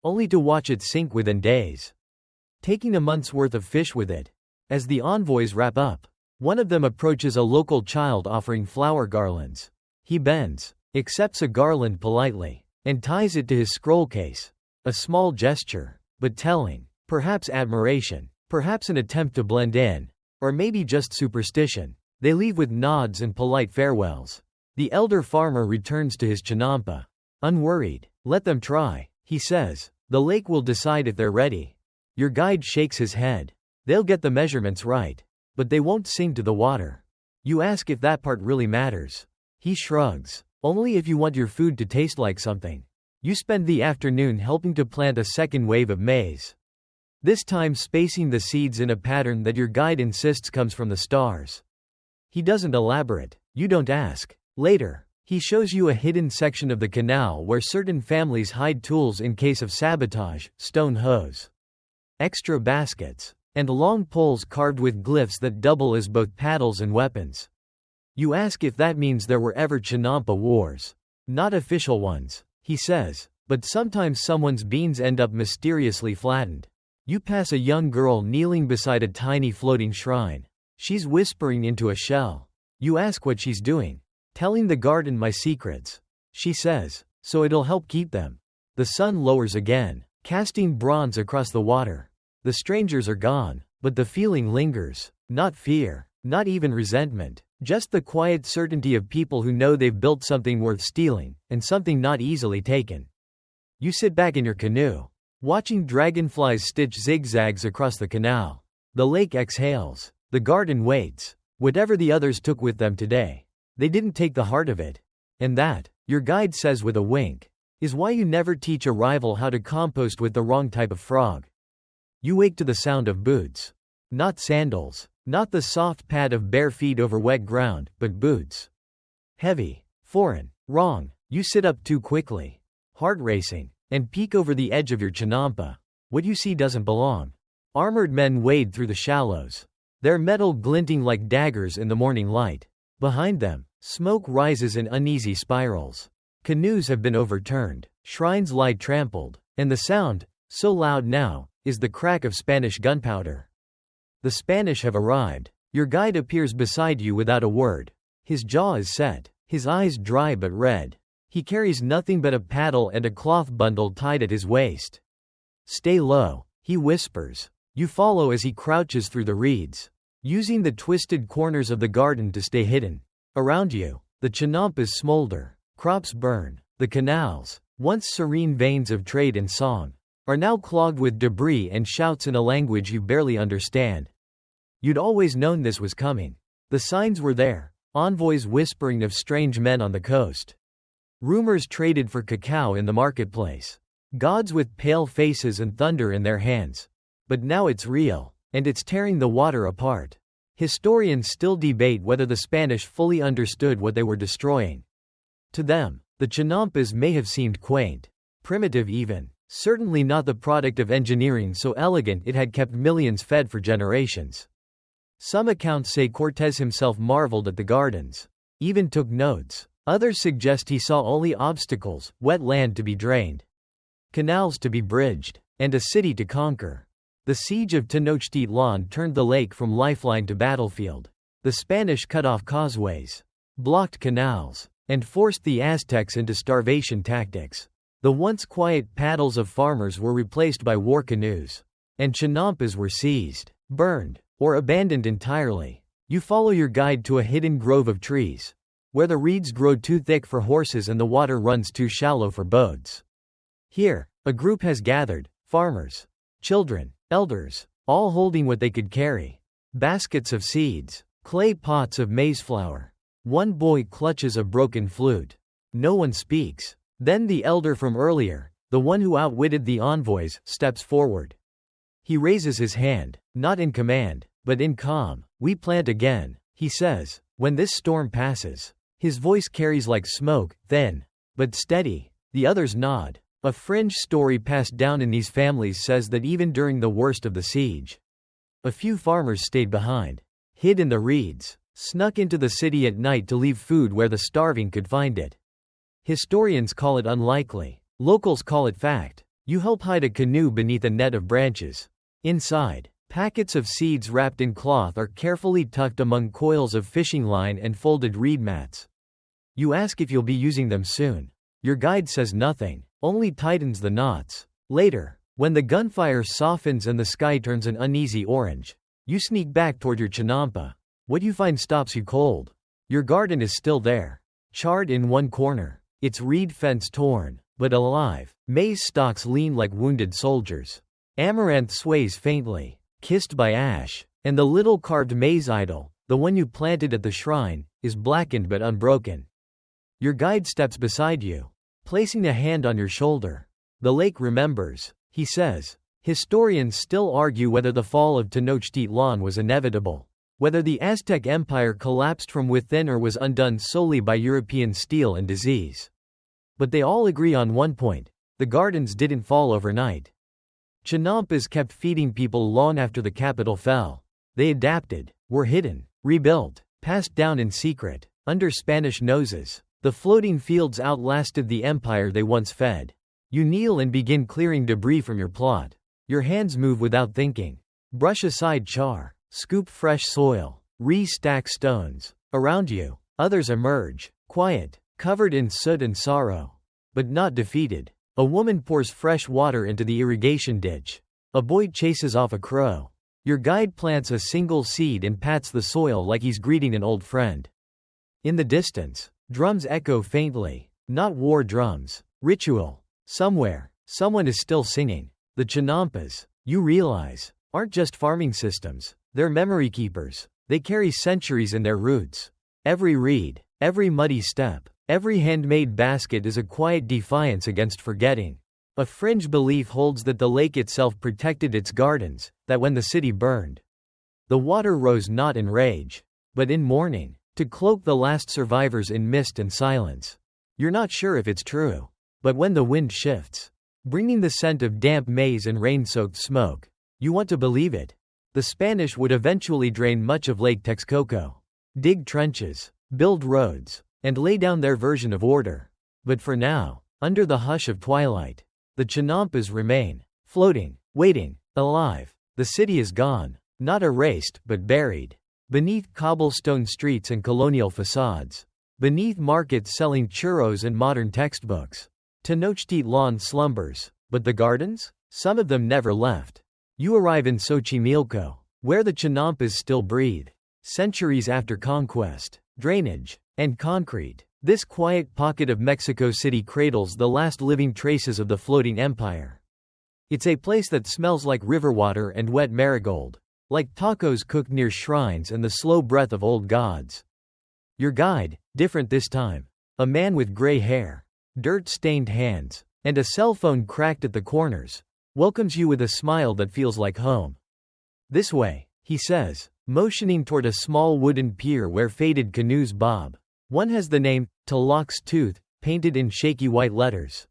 only to watch it sink within days, taking a month's worth of fish with it. As the envoys wrap up, one of them approaches a local child offering flower garlands. He bends, accepts a garland politely, and ties it to his scroll case. A small gesture, but telling. Perhaps admiration, perhaps an attempt to blend in, or maybe just superstition. They leave with nods and polite farewells. The elder farmer returns to his chinampa. Unworried, let them try, he says. The lake will decide if they're ready. Your guide shakes his head. They'll get the measurements right, but they won't sing to the water. You ask if that part really matters. He shrugs. Only if you want your food to taste like something. You spend the afternoon helping to plant a second wave of maize. This time spacing the seeds in a pattern that your guide insists comes from the stars. He doesn't elaborate. You don't ask. Later, he shows you a hidden section of the canal where certain families hide tools in case of sabotage: stone hoes, extra baskets, and long poles carved with glyphs that double as both paddles and weapons. You ask if that means there were ever chinampa wars. Not official ones, he says, but sometimes someone's beans end up mysteriously flattened. You pass a young girl kneeling beside a tiny floating shrine. She's whispering into a shell. You ask what she's doing. Telling the garden my secrets, she says, so it'll help keep them. The sun lowers again, casting bronze across the water. The strangers are gone, but the feeling lingers. Not fear, not even resentment, just the quiet certainty of people who know they've built something worth stealing, and something not easily taken. You sit back in your canoe, watching dragonflies stitch zigzags across the canal. The lake exhales. The garden waits. Whatever the others took with them today, they didn't take the heart of it. And that, your guide says with a wink, is why you never teach a rival how to compost with the wrong type of frog. You wake to the sound of boots. Not sandals, not the soft pad of bare feet over wet ground, but boots. Heavy, foreign, wrong. You sit up too quickly, heart racing, and peek over the edge of your chinampa. What you see doesn't belong. Armored men wade through the shallows, their metal glinting like daggers in the morning light. Behind them, smoke rises in uneasy spirals. Canoes have been overturned, shrines lie trampled, and the sound, so loud now, is the crack of Spanish gunpowder. The Spanish have arrived. Your guide appears beside you without a word. His jaw is set, his eyes dry but red. He carries nothing but a paddle and a cloth bundle tied at his waist. Stay low, he whispers. You follow as he crouches through the reeds, using the twisted corners of the garden to stay hidden. Around you, the chinampas smolder, crops burn. The canals, once serene veins of trade and song, are now clogged with debris and shouts in a language you barely understand. You'd always known this was coming. The signs were there, envoys whispering of strange men on the coast. Rumors traded for cacao in the marketplace. Gods with pale faces and thunder in their hands. But now it's real, and it's tearing the water apart. Historians still debate whether the Spanish fully understood what they were destroying. To them, the chinampas may have seemed quaint, primitive even, certainly not the product of engineering so elegant it had kept millions fed for generations. Some accounts say Cortés himself marveled at the gardens, even took notes. Others suggest he saw only obstacles: wet land to be drained, canals to be bridged, and a city to conquer. The siege of Tenochtitlan turned the lake from lifeline to battlefield. The Spanish cut off causeways, blocked canals, and forced the Aztecs into starvation tactics. The once quiet paddles of farmers were replaced by war canoes, and chinampas were seized, burned, or abandoned entirely. You follow your guide to a hidden grove of trees, where the reeds grow too thick for horses and the water runs too shallow for boats. Here, a group has gathered: farmers, children, elders, all holding what they could carry. Baskets of seeds, clay pots of maize flour. One boy clutches a broken flute. No one speaks. Then the elder from earlier, the one who outwitted the envoys, steps forward. He raises his hand, not in command, but in calm. We plant again, he says, when this storm passes. His voice carries like smoke, thin, but steady. The others nod. A fringe story passed down in these families says that even during the worst of the siege, a few farmers stayed behind, hid in the reeds, snuck into the city at night to leave food where the starving could find it. Historians call it unlikely. Locals call it fact. You help hide a canoe beneath a net of branches. Inside, packets of seeds wrapped in cloth are carefully tucked among coils of fishing line and folded reed mats. You ask if you'll be using them soon. Your guide says nothing, only tightens the knots. Later, when the gunfire softens and the sky turns an uneasy orange, you sneak back toward your chinampa. What you find stops you cold. Your garden is still there, charred in one corner, its reed fence torn, but alive. Maize stalks lean like wounded soldiers. Amaranth sways faintly, kissed by ash, and the little carved maize idol, the one you planted at the shrine, is blackened but unbroken. Your guide steps beside you, placing a hand on your shoulder. The lake remembers, he says. Historians still argue whether the fall of Tenochtitlan was inevitable, whether the Aztec Empire collapsed from within or was undone solely by European steel and disease. But they all agree on one point: the gardens didn't fall overnight. Chinampas kept feeding people long after the capital fell. They adapted, were hidden, rebuilt, passed down in secret, under Spanish noses. The floating fields outlasted the empire they once fed. You kneel and begin clearing debris from your plot. Your hands move without thinking. Brush aside char, scoop fresh soil, re-stack stones. Around you, others emerge, quiet, covered in soot and sorrow, but not defeated. A woman pours fresh water into the irrigation ditch. A boy chases off a crow. Your guide plants a single seed and pats the soil like he's greeting an old friend. In the distance, drums echo faintly. Not war drums. Ritual. Somewhere, someone is still singing. The chinampas, you realize, aren't just farming systems. They're memory keepers. They carry centuries in their roots. Every reed, every muddy step, every handmade basket is a quiet defiance against forgetting. A fringe belief holds that the lake itself protected its gardens, that when the city burned, the water rose not in rage, but in mourning, to cloak the last survivors in mist and silence. You're not sure if it's true. But when the wind shifts, bringing the scent of damp maize and rain-soaked smoke, you want to believe it. The Spanish would eventually drain much of Lake Texcoco, dig trenches, build roads, and lay down their version of order. But for now, under the hush of twilight, the chinampas remain, floating, waiting, alive. The city is gone, not erased, but buried. Beneath cobblestone streets and colonial facades. Beneath markets selling churros and modern textbooks. Tenochtitlan slumbers, but the gardens? Some of them never left. You arrive in Xochimilco, where the chinampas still breathe. Centuries after conquest, drainage, and concrete, this quiet pocket of Mexico City cradles the last living traces of the floating empire. It's a place that smells like river water and wet marigold, like tacos cooked near shrines and the slow breath of old gods. Your guide, different this time, a man with gray hair, dirt-stained hands, and a cell phone cracked at the corners, welcomes you with a smile that feels like home. This way, he says, motioning toward a small wooden pier where faded canoes bob. One has the name, Tlaloc's Tooth, painted in shaky white letters.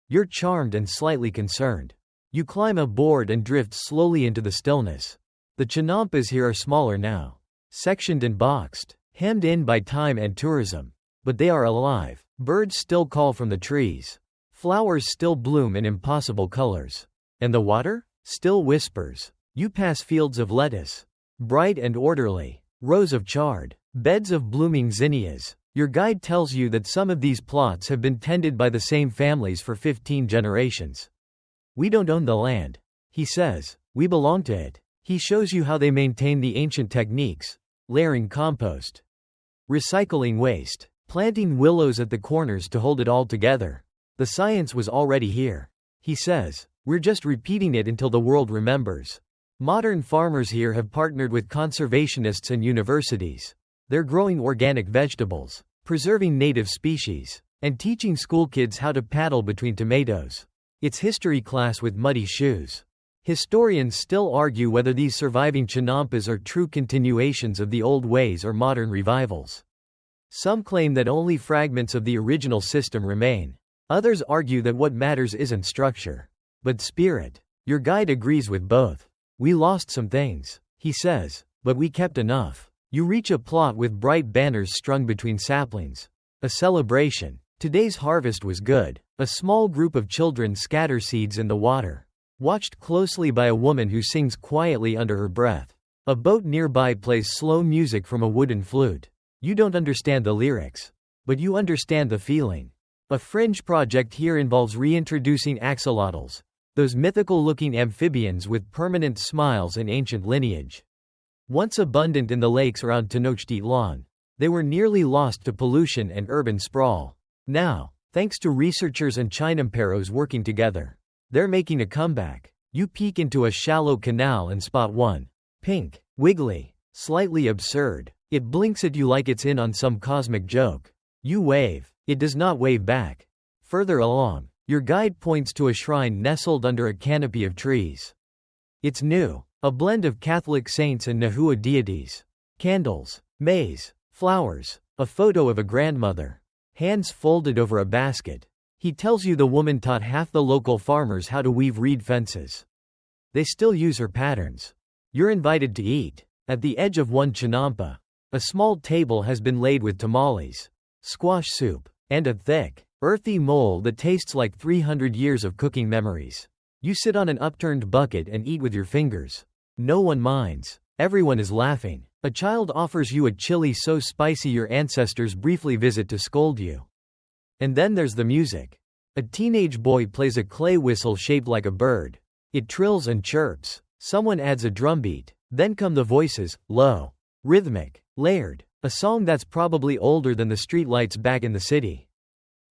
You're charmed and slightly concerned. You climb aboard and drift slowly into the stillness. The chinampas here are smaller now, sectioned and boxed, hemmed in by time and tourism. But they are alive. Birds still call from the trees. Flowers still bloom in impossible colors. And the water? Still whispers. You pass fields of lettuce, bright and orderly, rows of chard, beds of blooming zinnias. Your guide tells you that some of these plots have been tended by the same families for 15 generations. We don't own the land, he says. We belong to it. He shows you how they maintain the ancient techniques: layering compost, recycling waste, planting willows at the corners to hold it all together. The science was already here, he says. We're just repeating it until the world remembers. Modern farmers here have partnered with conservationists and universities. They're growing organic vegetables, preserving native species, and teaching schoolkids how to paddle between tomatoes. It's history class with muddy shoes. Historians still argue whether these surviving chinampas are true continuations of the old ways or modern revivals. Some claim that only fragments of the original system remain. Others argue that what matters isn't structure, but spirit. Your guide agrees with both. We lost some things, he says, but we kept enough. You reach a plot with bright banners strung between saplings. A celebration. Today's harvest was good. A small group of children scatter seeds in the water, watched closely by a woman who sings quietly under her breath. A boat nearby plays slow music from a wooden flute. You don't understand the lyrics, but you understand the feeling. A fringe project here involves reintroducing axolotls, those mythical-looking amphibians with permanent smiles and ancient lineage. Once abundant in the lakes around Tenochtitlan, they were nearly lost to pollution and urban sprawl. Now, thanks to researchers and chinampas working together, they're making a comeback. You peek into a shallow canal and spot one. Pink, wiggly, slightly absurd. It blinks at you like it's in on some cosmic joke. You wave. It does not wave back. Further along, your guide points to a shrine nestled under a canopy of trees. It's new, a blend of Catholic saints and Nahua deities. Candles, maize, flowers, a photo of a grandmother. Hands folded over a basket. He tells you the woman taught half the local farmers how to weave reed fences. They still use her patterns. You're invited to eat. At the edge of one chinampa, a small table has been laid with tamales, squash soup, and a thick, earthy mole that tastes like 300 years of cooking memories. You sit on an upturned bucket and eat with your fingers. No one minds. Everyone is laughing. A child offers you a chili so spicy your ancestors briefly visit to scold you. And then there's the music. A teenage boy plays a clay whistle shaped like a bird. It trills and chirps. Someone adds a drumbeat. Then come the voices, low, rhythmic, layered. A song that's probably older than the streetlights back in the city.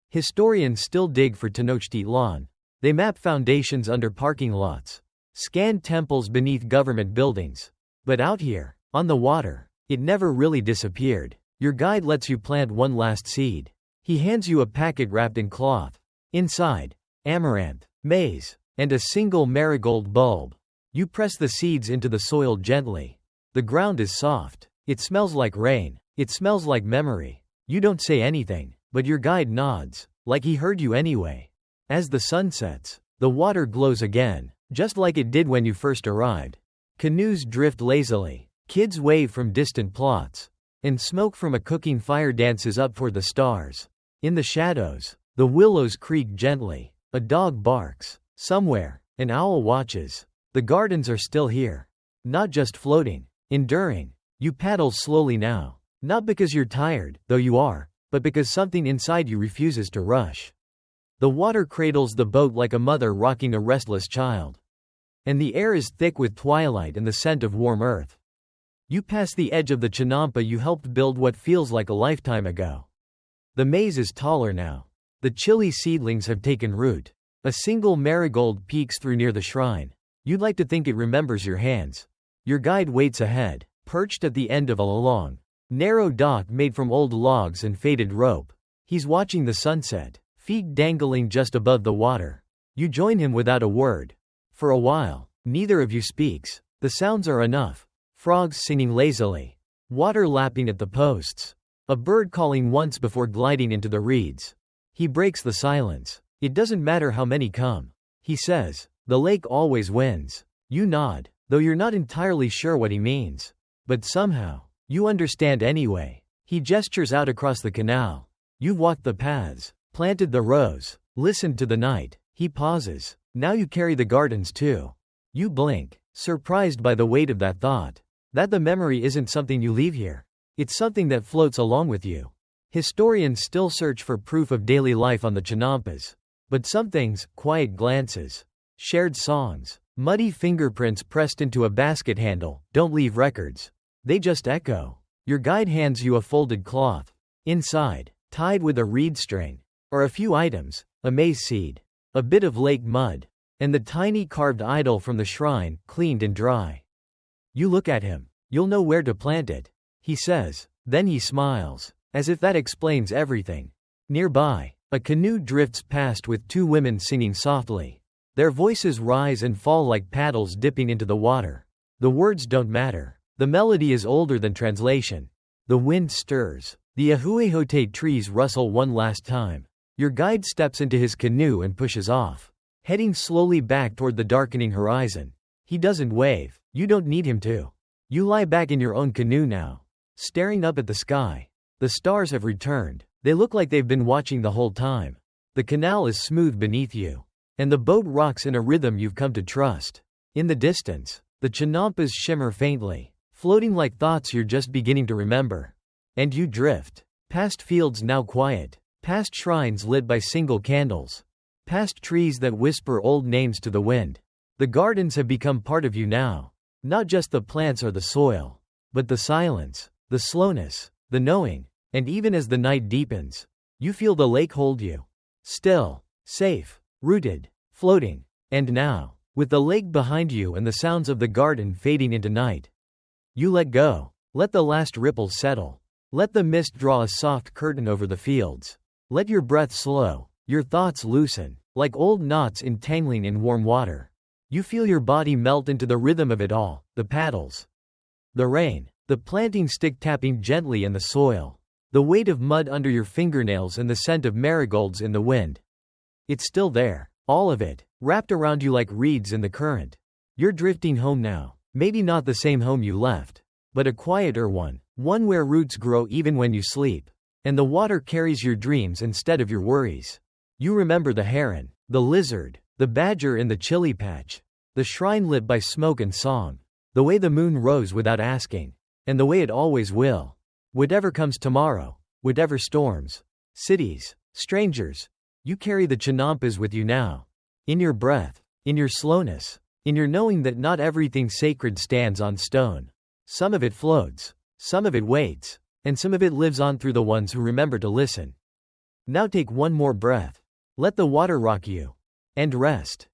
Historians still dig for Tenochtitlan. They map foundations under parking lots, scan temples beneath government buildings. But out here, on the water, it never really disappeared. Your guide lets you plant one last seed. He hands you a packet wrapped in cloth. Inside, amaranth, maize, and a single marigold bulb. You press the seeds into the soil gently. The ground is soft. It smells like rain. It smells like memory. You don't say anything, but your guide nods, like he heard you anyway. As the sun sets, the water glows again, just like it did when you first arrived. Canoes drift lazily. Kids wave from distant plots. And smoke from a cooking fire dances up toward the stars. In the shadows, the willows creak gently. A dog barks. Somewhere, an owl watches. The gardens are still here. Not just floating, enduring. You paddle slowly now. Not because you're tired, though you are, but because something inside you refuses to rush. The water cradles the boat like a mother rocking a restless child. And the air is thick with twilight and the scent of warm earth. You pass the edge of the chinampa you helped build what feels like a lifetime ago. The maize is taller now. The chili seedlings have taken root. A single marigold peeks through near the shrine. You'd like to think it remembers your hands. Your guide waits ahead, perched at the end of a long, narrow dock made from old logs and faded rope. He's watching the sunset, feet dangling just above the water. You join him without a word. For a while, neither of you speaks. The sounds are enough. Frogs singing lazily. Water lapping at the posts. A bird calling once before gliding into the reeds. He breaks the silence. It doesn't matter how many come. He says, the lake always wins. You nod, though you're not entirely sure what he means. But somehow, you understand anyway. He gestures out across the canal. You've walked the paths, planted the rows, listened to the night. He pauses. Now you carry the gardens too. You blink, surprised by the weight of that thought. That the memory isn't something you leave here. It's something that floats along with you. Historians still search for proof of daily life on the chinampas. But some things, quiet glances, shared songs, muddy fingerprints pressed into a basket handle, don't leave records. They just echo. Your guide hands you a folded cloth. Inside, tied with a reed string, are a few items, a maize seed, a bit of lake mud, and the tiny carved idol from the shrine, cleaned and dry. You look at him. You'll know where to plant it, he says. Then he smiles, as if that explains everything. Nearby, a canoe drifts past with two women singing softly. Their voices rise and fall like paddles dipping into the water. The words don't matter. The melody is older than translation. The wind stirs. The ahuejote trees rustle one last time. Your guide steps into his canoe and pushes off, heading slowly back toward the darkening horizon. He doesn't wave. You don't need him to. You lie back in your own canoe now. staring up at the sky. The stars have returned. They look like they've been watching the whole time. The canal is smooth beneath you, and the boat rocks in a rhythm you've come to trust. In the distance, the chinampas shimmer faintly, floating like thoughts you're just beginning to remember. And you drift. Past fields now quiet. Past shrines lit by single candles. Past trees that whisper old names to the wind. The gardens have become part of you now. Not just the plants or the soil, but the silence, the slowness, the knowing. And even as the night deepens, you feel the lake hold you. Still, safe, rooted, floating. And now, with the lake behind you and the sounds of the garden fading into night, you let go. Let the last ripples settle. Let the mist draw a soft curtain over the fields. Let your breath slow, your thoughts loosen, like old knots entangling in warm water. You feel your body melt into the rhythm of it all, the paddles, the rain, the planting stick tapping gently in the soil, the weight of mud under your fingernails and the scent of marigolds in the wind. It's still there, all of it, wrapped around you like reeds in the current. You're drifting home now, maybe not the same home you left, but a quieter one where roots grow even when you sleep, and the water carries your dreams instead of your worries. You remember the heron, the lizard, the badger in the chili patch, the shrine lit by smoke and song, the way the moon rose without asking, and the way it always will. Whatever comes tomorrow, whatever storms, cities, strangers, you carry the chinampas with you now. In your breath, in your slowness, in your knowing that not everything sacred stands on stone. Some of it floats, some of it waits, and some of it lives on through the ones who remember to listen. Now take one more breath. Let the water rock you. And rest.